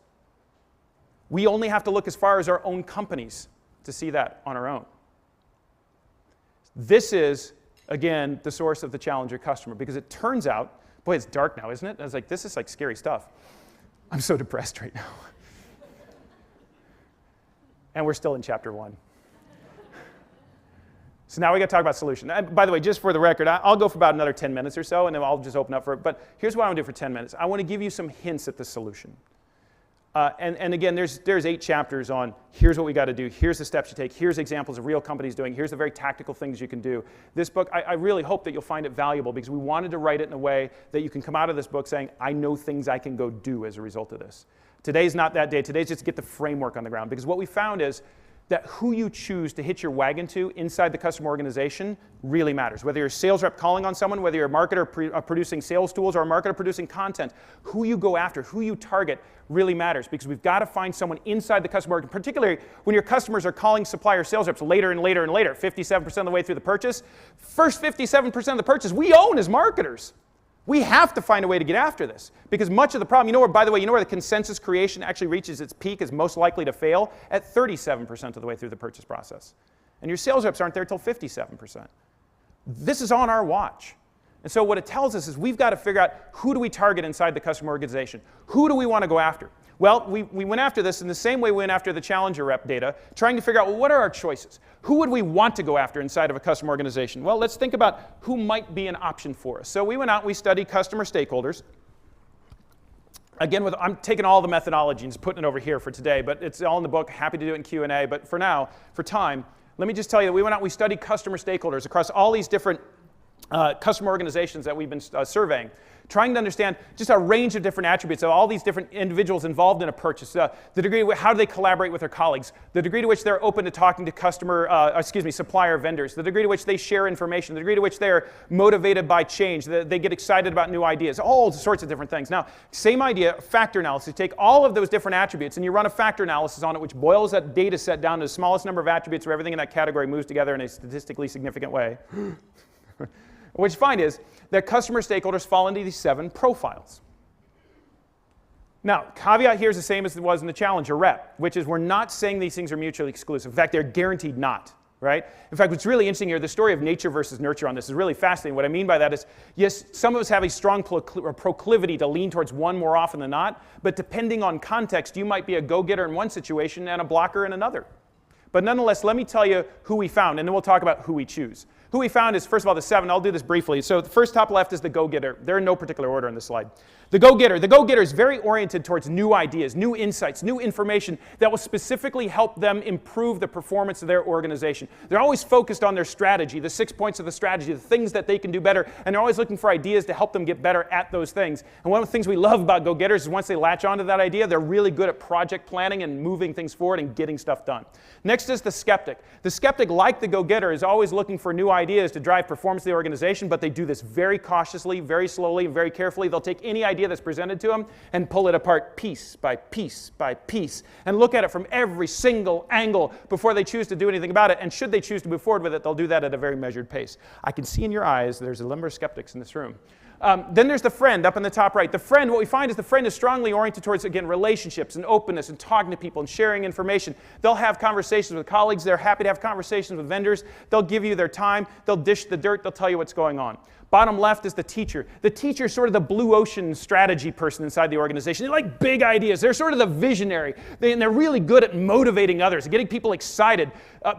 We only have to look as far as our own companies to see that on our own. This is, again, the source of the challenger customer, because it turns out, boy, it's dark now, isn't it? I was like, this is like scary stuff. I'm so depressed right now. And we're still in chapter 1. So now we got to talk about solution. And by the way, just for the record, I'll go for about another 10 minutes or so, and then I'll just open up for it. But here's what I want to do for 10 minutes. I want to give you some hints at the solution. And again, there's 8 chapters on here's what we got to do, here's the steps you take, here's examples of real companies doing, here's the very tactical things you can do. This book, I really hope that you'll find it valuable, because we wanted to write it in a way that you can come out of this book saying, I know things I can go do as a result of this. Today's not that day. Today's just to get the framework on the ground. Because what we found is that who you choose to hitch your wagon to inside the customer organization really matters. Whether you're a sales rep calling on someone, whether you're a marketer producing sales tools, or a marketer producing content, who you go after, who you target really matters. Because we've got to find someone inside the customer organization, particularly when your customers are calling supplier sales reps later and later and later, 57% of the way through the purchase. First 57% of the purchase we own as marketers. We have to find a way to get after this, because much of the problem, by the way, you know where the consensus creation actually reaches its peak, is most likely to fail? At 37% of the way through the purchase process. And your sales reps aren't there until 57%. This is on our watch. And so what it tells us is we've got to figure out, who do we target inside the customer organization? Who do we want to go after? Well, we went after this in the same way we went after the challenger rep data, trying to figure out, well, what are our choices? Who would we want to go after inside of a customer organization? Well, let's think about who might be an option for us. So we went out and we studied customer stakeholders. Again, I'm taking all the methodology and just putting it over here for today, but it's all in the book. Happy to do it in Q&A. But for now, for time, let me just tell you that we went out, we studied customer stakeholders across all these different customer organizations that we've been surveying, trying to understand just a range of different attributes of all these different individuals involved in a purchase, the degree to how do they collaborate with their colleagues, the degree to which they're open to talking to supplier vendors, the degree to which they share information, the degree to which they're motivated by change, they get excited about new ideas, all sorts of different things. Now, same idea, factor analysis. You take all of those different attributes and you run a factor analysis on it, which boils that data set down to the smallest number of attributes where everything in that category moves together in a statistically significant way. What you find is that customer stakeholders fall into these 7 profiles. Now, caveat here is the same as it was in the Challenger Rep, which is we're not saying these things are mutually exclusive. In fact, they're guaranteed not, right? In fact, what's really interesting here, the story of nature versus nurture on this is really fascinating. What I mean by that is, yes, some of us have a strong proclivity to lean towards one more often than not, but depending on context, you might be a go-getter in one situation and a blocker in another. But nonetheless, let me tell you who we found, and then we'll talk about who we choose. Who we found is, first of all, the 7. I'll do this briefly. So the first top left is the go-getter. They're in no particular order on this slide. The go-getter is very oriented towards new ideas, new insights, new information that will specifically help them improve the performance of their organization. They're always focused on their strategy, the 6 points of the strategy, the things that they can do better, and they're always looking for ideas to help them get better at those things. And one of the things we love about go-getters is once they latch onto that idea, they're really good at project planning and moving things forward and getting stuff done. Next is the skeptic. The skeptic, like the go-getter, is always looking for new ideas to drive performance of the organization, but they do this very cautiously, very slowly, and very carefully. They'll take any idea that's presented to them and pull it apart piece by piece by piece and look at it from every single angle before they choose to do anything about it. And should they choose to move forward with it, they'll do that at a very measured pace. I can see in your eyes there's a number of skeptics in this room. Then there's the friend up in the top right. The friend, what we find is the friend is strongly oriented towards, again, relationships and openness and talking to people and sharing information. They'll have conversations with colleagues. They're happy to have conversations with vendors. They'll give you their time. They'll dish the dirt. They'll tell you what's going on. Bottom left is the teacher. The teacher is sort of the blue ocean strategy person inside the organization. They like big ideas. They're sort of the visionary. And they're really good at motivating others, getting people excited.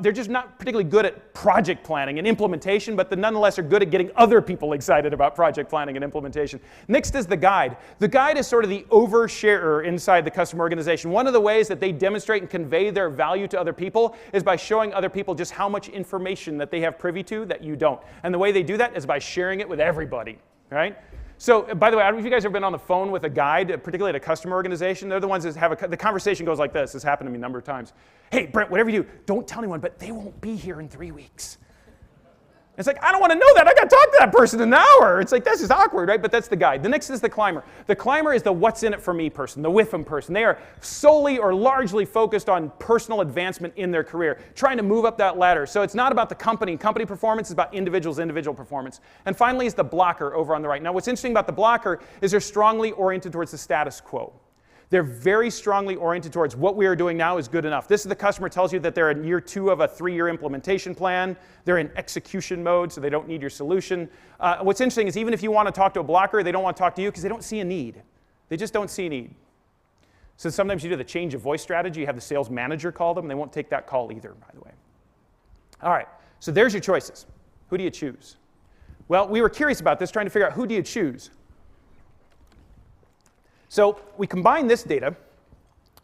They're just not particularly good at project planning and implementation, but they nonetheless are good at getting other people excited about project planning and implementation. Next is the guide. The guide is sort of the oversharer inside the customer organization. One of the ways that they demonstrate and convey their value to other people is by showing other people just how much information that they have privy to that you don't. And the way they do that is by sharing it with everybody, right? So, by the way, I don't know if you guys have ever been on the phone with a guide, particularly at a customer organization. They're the ones that have the conversation goes like this. This happened to me a number of times. Hey, Brent, whatever you do, don't tell anyone, but they won't be here in 3 weeks. It's like, I don't want to know that. I got to talk to that person in an hour. It's like, this is awkward, right? But that's the guide. The next is the climber. The climber is the what's in it for me person, the with them person. They are solely or largely focused on personal advancement in their career, trying to move up that ladder. So it's not about the company performance. It's about individual performance. And finally is the blocker over on the right. Now, what's interesting about the blocker is they're strongly oriented towards the status quo. They're very strongly oriented towards what we are doing now is good enough. This is the customer tells you that they're in year 2 of a 3-year implementation plan. They're in execution mode, so they don't need your solution. What's interesting is even if you want to talk to a blocker, they don't want to talk to you because they don't see a need. They just don't see a need. So sometimes you do the change of voice strategy. You have the sales manager call them. They won't take that call either, by the way. All right, so there's your choices. Who do you choose? Well, we were curious about this, trying to figure out who do you choose. So we combined this data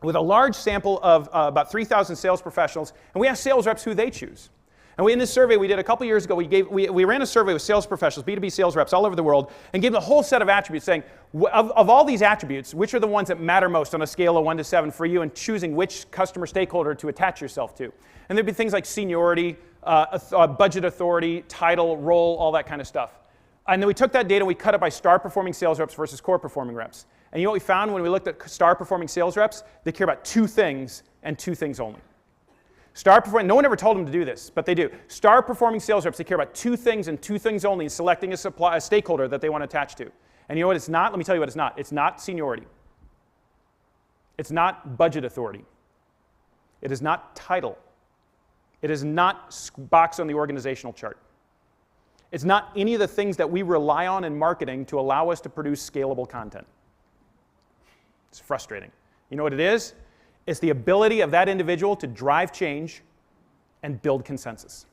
with a large sample of about 3,000 sales professionals, and we asked sales reps who they choose. And in this survey we did a couple years ago, we ran a survey with sales professionals, B2B sales reps all over the world, and gave them a whole set of attributes saying, of all these attributes, which are the ones that matter most on a scale of 1 to 7 for you in choosing which customer stakeholder to attach yourself to. And there'd be things like seniority, budget authority, title, role, all that kind of stuff. And then we took that data and we cut it by star performing sales reps versus core performing reps. And you know what we found when we looked at star performing sales reps? They care about 2 things and 2 things only. No one ever told them to do this, but they do. Star performing sales reps, they care about 2 things and 2 things only in selecting a stakeholder that they want to attach to. And you know what it's not? Let me tell you what it's not. It's not seniority. It's not budget authority. It is not title. It is not box on the organizational chart. It's not any of the things that we rely on in marketing to allow us to produce scalable content. It's frustrating. You know what it is? It's the ability of that individual to drive change and build consensus.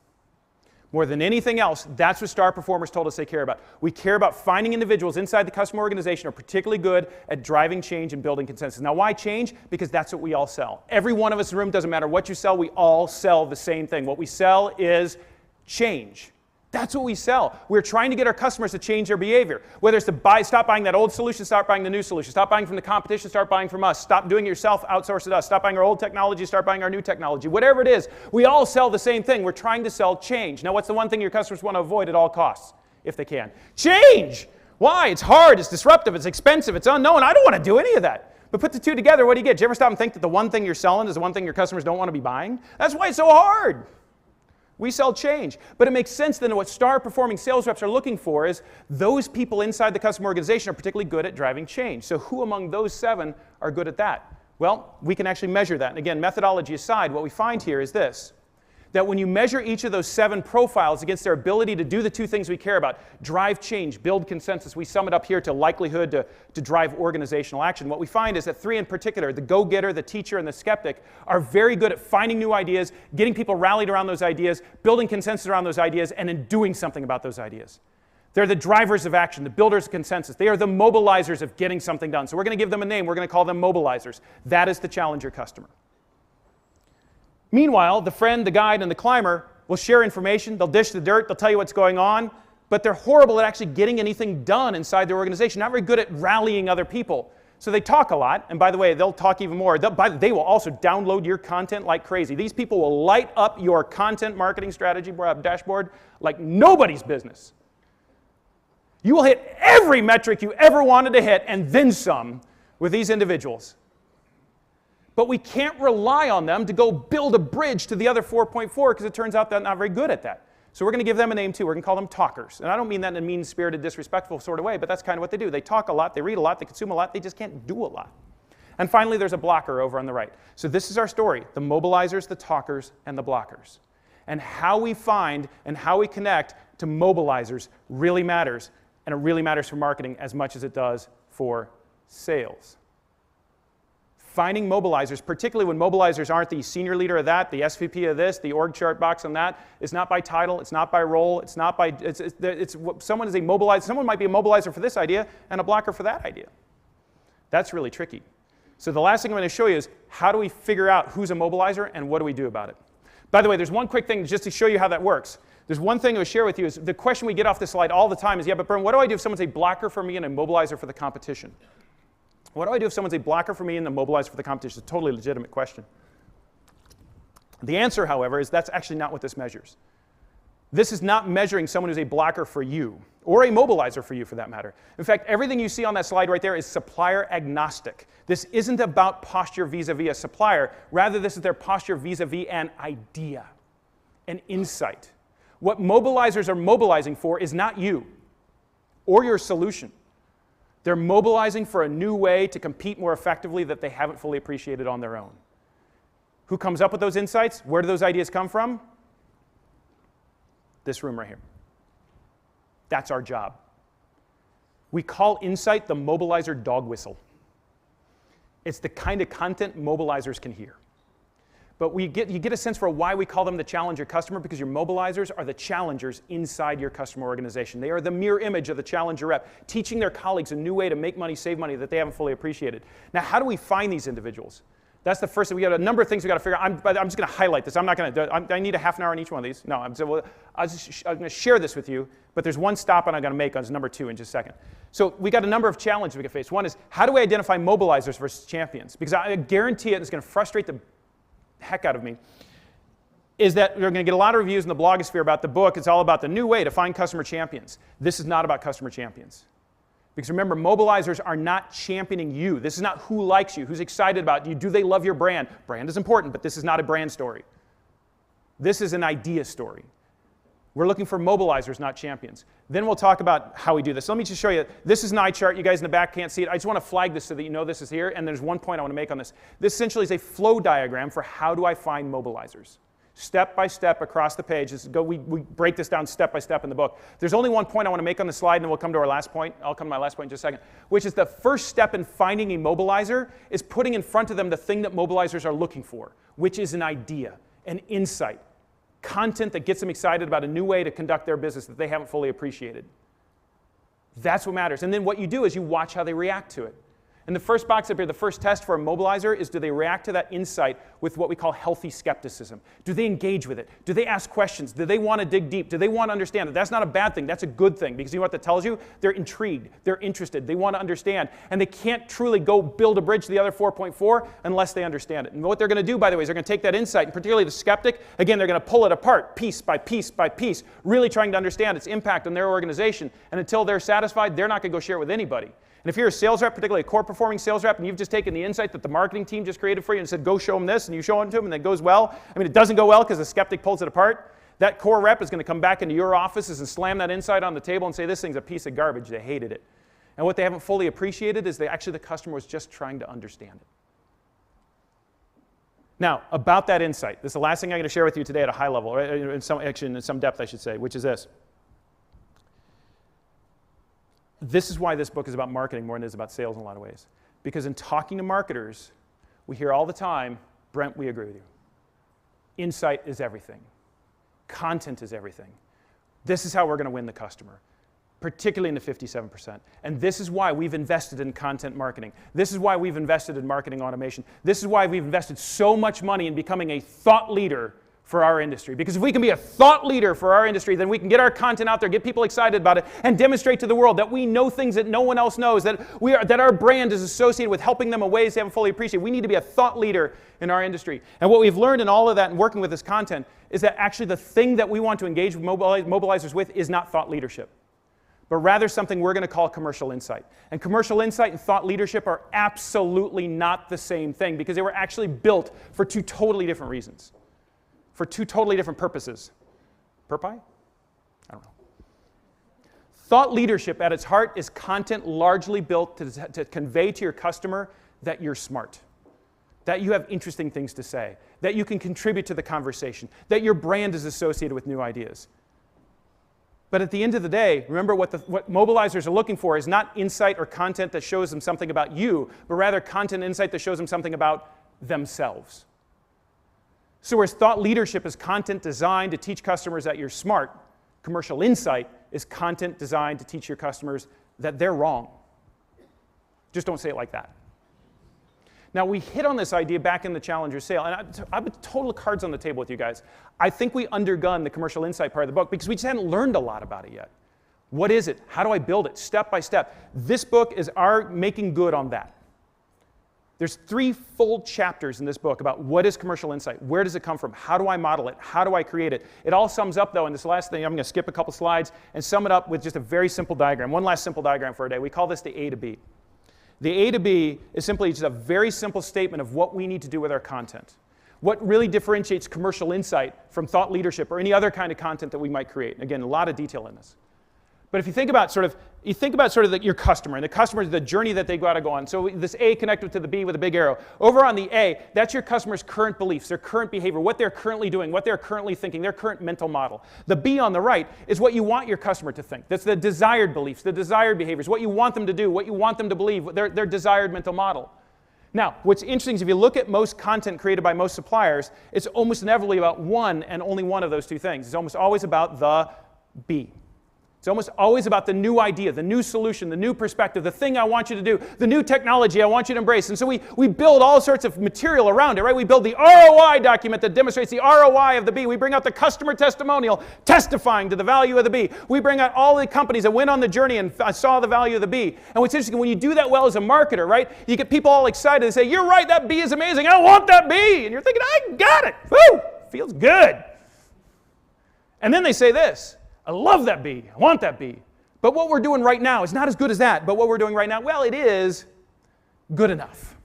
More than anything else, that's what star performers told us they care about. We care about finding individuals inside the customer organization who are particularly good at driving change and building consensus. Now, why change? Because that's what we all sell. Every one of us in the room, doesn't matter what you sell, we all sell the same thing. What we sell is change. That's what we sell. We're trying to get our customers to change their behavior. Whether it's to stop buying that old solution, start buying the new solution. Stop buying from the competition, start buying from us. Stop doing it yourself, outsource it to us. Stop buying our old technology, start buying our new technology. Whatever it is, we all sell the same thing. We're trying to sell change. Now, what's the one thing your customers want to avoid at all costs, if they can? Change! Why? It's hard, it's disruptive, it's expensive, it's unknown. I don't want to do any of that. But put the two together, what do you get? Do you ever stop and think that the one thing you're selling is the one thing your customers don't want to be buying? That's why it's so hard. We sell change. But it makes sense then what star-performing sales reps are looking for is those people inside the customer organization are particularly good at driving change. So who among those 7 are good at that? Well, we can actually measure that. And again, methodology aside, what we find here is this, that when you measure each of those 7 profiles against their ability to do the 2 things we care about, drive change, build consensus, we sum it up here to likelihood to drive organizational action. What we find is that 3 in particular, the go-getter, the teacher, and the skeptic, are very good at finding new ideas, getting people rallied around those ideas, building consensus around those ideas, and then doing something about those ideas. They're the drivers of action, the builders of consensus. They are the mobilizers of getting something done. So we're going to give them a name. We're going to call them mobilizers. That is the challenger customer. Meanwhile, the friend, the guide, and the climber will share information, they'll dish the dirt, they'll tell you what's going on, but they're horrible at actually getting anything done inside their organization, not very good at rallying other people. So they talk a lot, and by the way, they'll talk even more. They will also download your content like crazy. These people will light up your content marketing strategy dashboard like nobody's business. You will hit every metric you ever wanted to hit, and then some, with these individuals. But we can't rely on them to go build a bridge to the other 4.4 because it turns out they're not very good at that. So we're going to give them a name too. We're going to call them talkers. And I don't mean that in a mean-spirited, disrespectful sort of way, but that's kind of what they do. They talk a lot, they read a lot, they consume a lot, they just can't do a lot. And finally, there's a blocker over on the right. So this is our story, the mobilizers, the talkers, and the blockers. And how we find and how we connect to mobilizers really matters, and it really matters for marketing as much as it does for sales. Finding mobilizers, particularly when mobilizers aren't the senior leader of that, the SVP of this, the org chart box on that, it's not by title, it's not by role, it's not by, someone is a mobilizer, someone might be a mobilizer for this idea and a blocker for that idea. That's really tricky. So the last thing I'm going to show you is how do we figure out who's a mobilizer and what do we do about it. By the way, there's one quick thing just to show you how that works. There's one thing I would share with you is the question we get off this slide all the time is, yeah, but Brent, what do I do if someone's a blocker for me and a mobilizer for the competition? What do I do if someone's a blocker for me and a mobilizer for the competition? It's a totally legitimate question. The answer, however, is that's actually not what this measures. This is not measuring someone who's a blocker for you, or a mobilizer for you for that matter. In fact, everything you see on that slide right there is supplier agnostic. This isn't about posture vis-a-vis a supplier. Rather, this is their posture vis-a-vis an idea, an insight. What mobilizers are mobilizing for is not you or your solution. They're mobilizing for a new way to compete more effectively that they haven't fully appreciated on their own. Who comes up with those insights? Where do those ideas come from? This room right here. That's our job. We call insight the mobilizer dog whistle. It's the kind of content mobilizers can hear. But you get a sense for why we call them the challenger customer, because your mobilizers are the challengers inside your customer organization. They are the mirror image of the challenger rep, teaching their colleagues a new way to make money, save money that they haven't fully appreciated. Now, how do we find these individuals? That's the first thing. We got a number of things we got to figure out. I'm just going to highlight this. I'm not going to. I need a half an hour on each one of these. No, I'm going to share this with you. But there's one stop I'm going to make on number 2 in just a second. So we got a number of challenges we can face. One is how do we identify mobilizers versus champions? Because I guarantee it's going to frustrate the heck out of me, is that we're going to get a lot of reviews in the blogosphere about the book. It's all about the new way to find customer champions. This is not about customer champions. Because remember, mobilizers are not championing you. This is not who likes you, who's excited about you. Do they love your brand? Brand is important, but this is not a brand story. This is an idea story. We're looking for mobilizers, not champions. Then we'll talk about how we do this. So let me just show you. This is an eye chart. You guys in the back can't see it. I just want to flag this so that you know this is here. And there's one point I want to make on this. This essentially is a flow diagram for how do I find mobilizers. Step by step across the page. We break this down step by step in the book. There's only one point I want to make on the slide, and then we'll come to our last point. I'll come to my last point in just a second, which is the first step in finding a mobilizer is putting in front of them the thing that mobilizers are looking for, which is an idea, an insight, content that gets them excited about a new way to conduct their business that they haven't fully appreciated. That's what matters. And then what you do is you watch how they react to it. And the first box up here, the first test for a mobilizer is, do they react to that insight with what we call healthy skepticism? Do they engage with it? Do they ask questions? Do they want to dig deep? Do they want to understand it? That's not a bad thing. That's a good thing, because you know what that tells you? They're intrigued. They're interested. They want to understand. And they can't truly go build a bridge to the other 4.4 unless they understand it. And what they're going to do, by the way, is they're going to take that insight, and particularly the skeptic, again, they're going to pull it apart piece by piece by piece, really trying to understand its impact on their organization. And until they're satisfied, they're not going to go share it with anybody. And if you're a sales rep, particularly a core-performing sales rep, and you've just taken the insight that the marketing team just created for you and said, go show them this, and you show it to them, and it goes well. I mean, it doesn't go well because the skeptic pulls it apart. That core rep is going to come back into your offices and slam that insight on the table and say, this thing's a piece of garbage. They hated it. And what they haven't fully appreciated is the customer was just trying to understand it. Now, about that insight, this is the last thing I'm going to share with you today at a high level, right? in some depth, I should say, which is this. This is why this book is about marketing more than it is about sales in a lot of ways. Because in talking to marketers, we hear all the time, Brent, we agree with you. Insight is everything. Content is everything. This is how we're going to win the customer, particularly in the 57%. And this is why we've invested in content marketing. This is why we've invested in marketing automation. This is why we've invested so much money in becoming a thought leader for our industry. Because if we can be a thought leader for our industry, then we can get our content out there, get people excited about it, and demonstrate to the world that we know things that no one else knows, that our brand is associated with helping them in ways they haven't fully appreciated. We need to be a thought leader in our industry. And what we've learned in all of that and working with this content is that actually the thing that we want to engage with mobilizers with is not thought leadership, but rather something we're going to call commercial insight. And commercial insight and thought leadership are absolutely not the same thing, because they were actually built for two totally different reasons. For two totally different purposes. Purpose? I don't know. Thought leadership at its heart is content largely built to convey to your customer that you're smart, that you have interesting things to say, that you can contribute to the conversation, that your brand is associated with new ideas. But at the end of the day, remember what mobilizers are looking for is not insight or content that shows them something about you, but rather content and insight that shows them something about themselves. So whereas thought leadership is content designed to teach customers that you're smart, commercial insight is content designed to teach your customers that they're wrong. Just don't say it like that. Now, we hit on this idea back in the Challenger sale, and I've been total cards on the table with you guys. I think we undergunned the commercial insight part of the book because we just hadn't learned a lot about it yet. What is it? How do I build it? Step by step. This book is our making good on that. There's 3 full chapters in this book about what is commercial insight, where does it come from, how do I model it, how do I create it. It all sums up, though, in this last thing. I'm going to skip a couple slides and sum it up with just a very simple diagram. One last simple diagram for a day. We call this the A to B. The A to B is simply just a very simple statement of what we need to do with our content. What really differentiates commercial insight from thought leadership or any other kind of content that we might create. Again, a lot of detail in this. But if you think about your customer, and the customer is the journey that they got to go on. So this A connected to the B with a big arrow. Over on the A, that's your customer's current beliefs, their current behavior, what they're currently doing, what they're currently thinking, their current mental model. The B on the right is what you want your customer to think. That's the desired beliefs, the desired behaviors, what you want them to do, what you want them to believe, their desired mental model. Now, what's interesting is if you look at most content created by most suppliers, it's almost inevitably about one and only one of those two things. It's almost always about the B. It's almost always about the new idea, the new solution, the new perspective, the thing I want you to do, the new technology I want you to embrace. And so we build all sorts of material around it, right? We build the ROI document that demonstrates the ROI of the B. We bring out the customer testimonial testifying to the value of the B. We bring out all the companies that went on the journey and saw the value of the B. And what's interesting, when you do that well as a marketer, right, you get people all excited and say, you're right, that B is amazing. I want that B. And you're thinking, I got it. Woo! Feels good. And then they say this. I love that B. I want that B. But what we're doing right now is not as good as that. But what we're doing right now, well, it is good enough.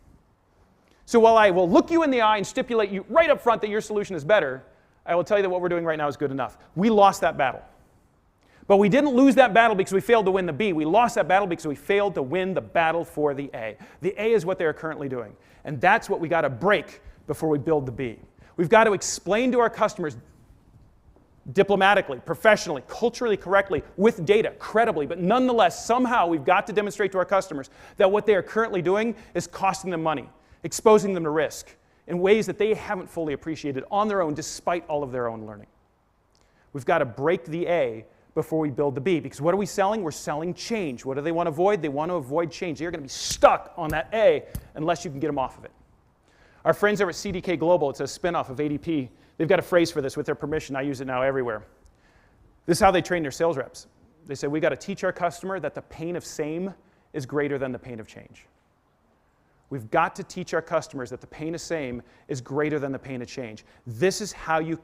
So while I will look you in the eye and stipulate you right up front that your solution is better, I will tell you that what we're doing right now is good enough. We lost that battle. But we didn't lose that battle because we failed to win the B. We lost that battle because we failed to win the battle for the A. The A is what they are currently doing. And that's what we got to break before we build the B. We've got to explain to our customers diplomatically, professionally, culturally correctly, with data, credibly, but nonetheless, somehow we've got to demonstrate to our customers that what they are currently doing is costing them money, exposing them to risk in ways that they haven't fully appreciated on their own despite all of their own learning. We've got to break the A before we build the B. Because what are we selling? We're selling change. What do they want to avoid? They want to avoid change. They're going to be stuck on that A unless you can get them off of it. Our friends over at CDK Global, it's a spinoff of ADP, they've got a phrase for this with their permission. I use it now everywhere. This is how they train their sales reps. They say, we've got to teach our customer that the pain of same is greater than the pain of change. We've got to teach our customers that the pain of same is greater than the pain of change. This is how you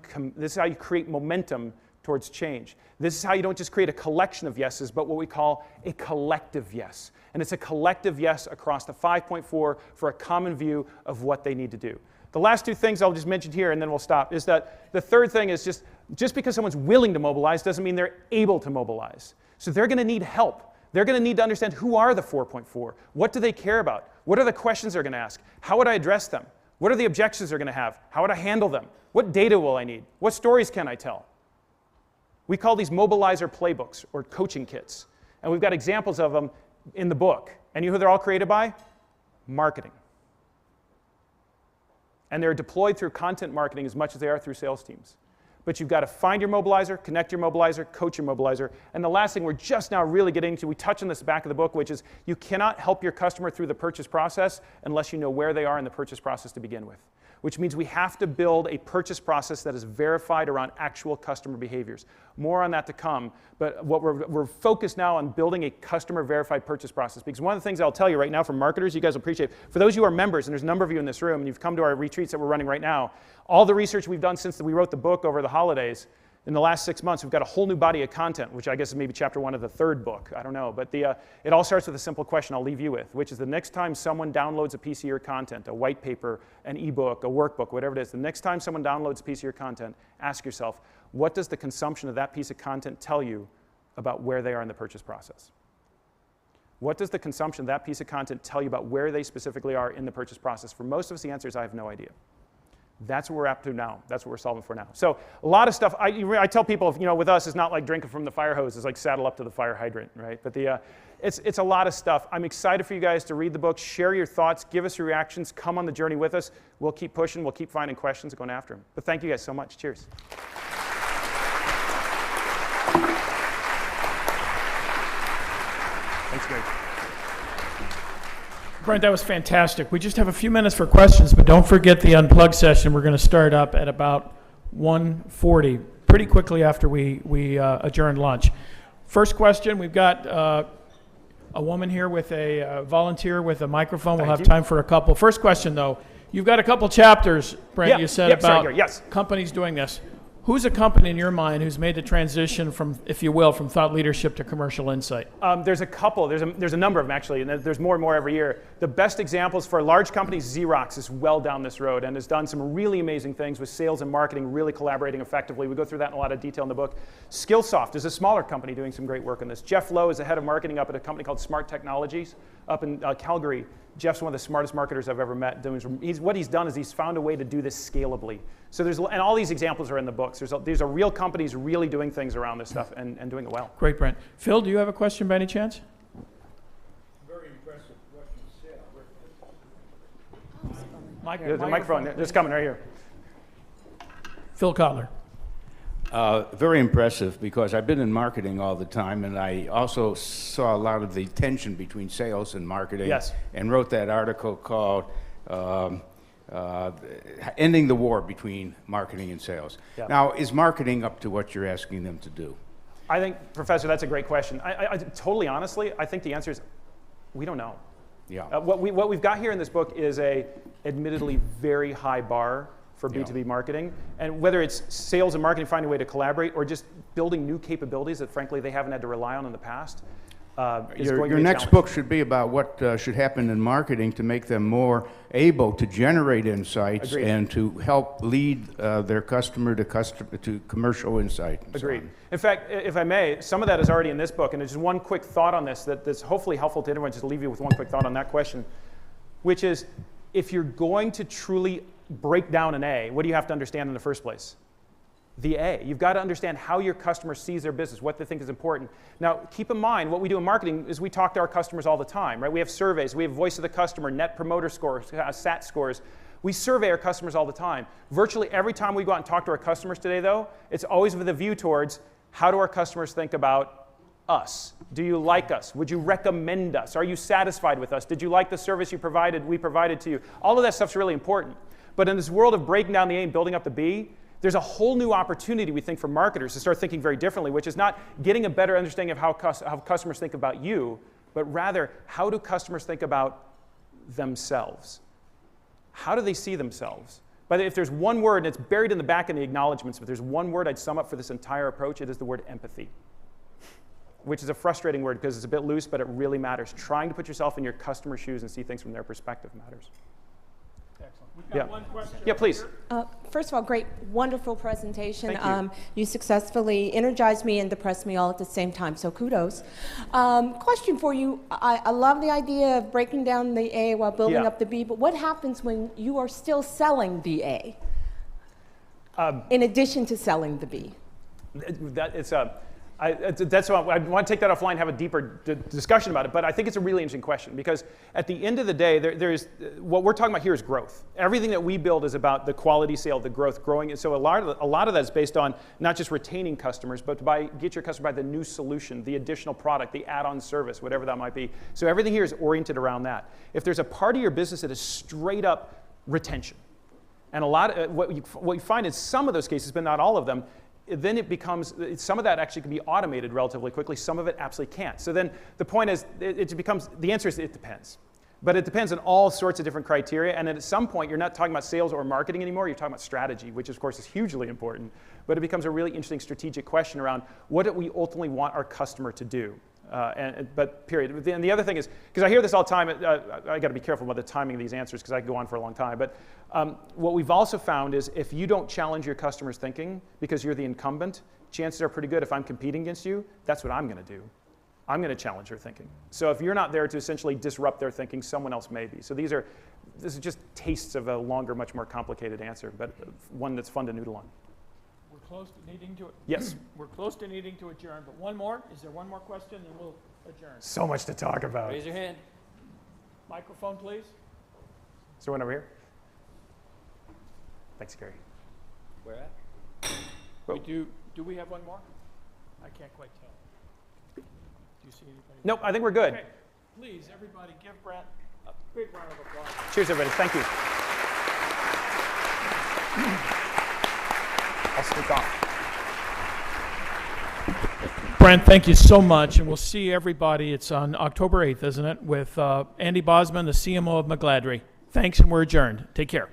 create momentum towards change. This is how you don't just create a collection of yeses, but what we call a collective yes. And it's a collective yes across the 5.4 for a common view of what they need to do. The last two things I'll just mention here and then we'll stop is that the third thing is just because someone's willing to mobilize doesn't mean they're able to mobilize. So they're going to need help. They're going to need to understand who are the 4.4. What do they care about? What are the questions they're going to ask? How would I address them? What are the objections they're going to have? How would I handle them? What data will I need? What stories can I tell? We call these mobilizer playbooks or coaching kits. And we've got examples of them in the book. And you know who they're all created by? Marketing. And they're deployed through content marketing as much as they are through sales teams. But you've got to find your mobilizer, connect your mobilizer, coach your mobilizer. And the last thing we're just now really getting into, we touch on this back of the book, which is you cannot help your customer through the purchase process unless you know where they are in the purchase process to begin with. Which means we have to build a purchase process that is verified around actual customer behaviors. More on that to come, but what we're focused now on building a customer verified purchase process, because one of the things I'll tell you right now from marketers, you guys will appreciate, for those of you who are members, and there's a number of you in this room, and you've come to our retreats that we're running right now, all the research we've done since we wrote the book over the holidays, in the last 6 months, we've got a whole new body of content, which I guess is maybe chapter 1 of the 3rd book. I don't know. But it all starts with a simple question I'll leave you with, which is the next time someone downloads a piece of your content, a white paper, an ebook, a workbook, whatever it is, the next time someone downloads a piece of your content, ask yourself, what does the consumption of that piece of content tell you about where they are in the purchase process? What does the consumption of that piece of content tell you about where they specifically are in the purchase process? For most of us, the answer is I have no idea. That's what we're up to now. That's what we're solving for now. So a lot of stuff, I tell people, with us, it's not like drinking from the fire hose. It's like saddle up to the fire hydrant, right? But it's a lot of stuff. I'm excited for you guys to read the book, share your thoughts, give us your reactions, come on the journey with us. We'll keep pushing. We'll keep finding questions and going after them. But thank you guys so much. Cheers. Thanks, Greg. Brent, that was fantastic. We just have a few minutes for questions, but don't forget the Unplugged session. We're going to start up at about 1:40, pretty quickly after we adjourn lunch. First question, we've got a woman here with a volunteer with a microphone. We'll have time for a couple. First question, though. You've got a couple chapters, Brent, you said about companies doing this. Who's a company in your mind who's made the transition from, if you will, from thought leadership to commercial insight? There's a couple. There's a number of them, actually, and there's more and more every year. The best examples for large companies, Xerox is well down this road and has done some really amazing things with sales and marketing, really collaborating effectively. We go through that in a lot of detail in the book. Skillsoft is a smaller company doing some great work on this. Jeff Lowe is the head of marketing up at a company called Smart Technologies up in Calgary. Jeff's one of the smartest marketers I've ever met. What he's done is he's found a way to do this scalably. So and all these examples are in the books. These are real companies really doing things around this stuff and doing it well. Great, Brent. Phil, do you have a question by any chance? Very impressive what you said. There's a microphone. It's coming right here. Phil Kotler. Very impressive because I've been in marketing all the time, and I also saw a lot of the tension between sales and marketing. Yes. And wrote that article called Ending the War Between Marketing and Sales. Yeah. Now, is marketing up to what you're asking them to do? I think, Professor, that's a great question. I totally honestly, I think the answer is we don't know. Yeah. What we've got here in this book is a admittedly very high bar for B2B marketing. And whether it's sales and marketing finding a way to collaborate or just building new capabilities that frankly they haven't had to rely on in the past. Your next book should be about what should happen in marketing to make them more able to generate insights and to help lead their customer to commercial insight. Agreed. In fact, if I may, some of that is already in this book, and there's just one quick thought on this that's hopefully helpful to everyone. Just to leave you with one quick thought on that question, which is if you're going to truly break down an A, what do you have to understand in the first place? The A. You've got to understand how your customer sees their business, what they think is important. Now, keep in mind, what we do in marketing is we talk to our customers all the time, right? We have surveys, we have voice of the customer, net promoter scores, SAT scores. We survey our customers all the time. Virtually every time we go out and talk to our customers today, though, it's always with a view towards how do our customers think about us? Do you like us? Would you recommend us? Are you satisfied with us? Did you like the service we provided to you? All of that stuff's really important. But in this world of breaking down the A and building up the B, there's a whole new opportunity, we think, for marketers to start thinking very differently, which is not getting a better understanding of how customers think about you, but rather, how do customers think about themselves? How do they see themselves? But if there's one word, and it's buried in the back in the acknowledgments, but there's one word I'd sum up for this entire approach, it is the word empathy, which is a frustrating word because it's a bit loose, but it really matters. Trying to put yourself in your customer's shoes and see things from their perspective matters. Excellent. We've got one question. Yeah, please. First of all, great, wonderful presentation. Thank you. You successfully energized me and depressed me all at the same time, so kudos. Question for you. I love the idea of breaking down the A while building up the B, but what happens when you are still selling the A in addition to selling the B? That's why I want to take that offline and have a deeper discussion about it, but I think it's a really interesting question because at the end of the day, what we're talking about here is growth. Everything that we build is about the quality sale, the growth, growing. So a lot of that is based on not just retaining customers, but get your customer by the new solution, the additional product, the add-on service, whatever that might be. So everything here is oriented around that. If there's a part of your business that is straight up retention, and what you find in some of those cases, but not all of them, then it becomes, some of that actually can be automated relatively quickly, some of it absolutely can't. So then the point is, the answer is it depends. But it depends on all sorts of different criteria, and then at some point you're not talking about sales or marketing anymore, you're talking about strategy, which of course is hugely important, but it becomes a really interesting strategic question around what do we ultimately want our customer to do? But period. And the other thing is, because I hear this all the time, I got to be careful about the timing of these answers because I could go on for a long time. But what we've also found is if you don't challenge your customers' thinking because you're the incumbent, chances are pretty good if I'm competing against you, that's what I'm going to do. I'm going to challenge their thinking. So if you're not there to essentially disrupt their thinking, someone else may be. So this is just tastes of a longer, much more complicated answer, but one that's fun to noodle on. Close to needing to. Yes. We're close to needing to adjourn, but one more. Is there one more question? Then we'll adjourn. So much to talk about. Raise your hand. Microphone, please. Is there one over here? Thanks, Gary. Where at? Do we have one more? I can't quite tell. Do you see anybody? Nope, I think we're good. Okay. Please, everybody, give Brent a big round of applause. Cheers, everybody. Thank you. I'll sneak off. Brent, thank you so much, and we'll see everybody. It's on October 8th, isn't it, with Andy Bosman, the CMO of McGladrey. Thanks, and we're adjourned. Take care.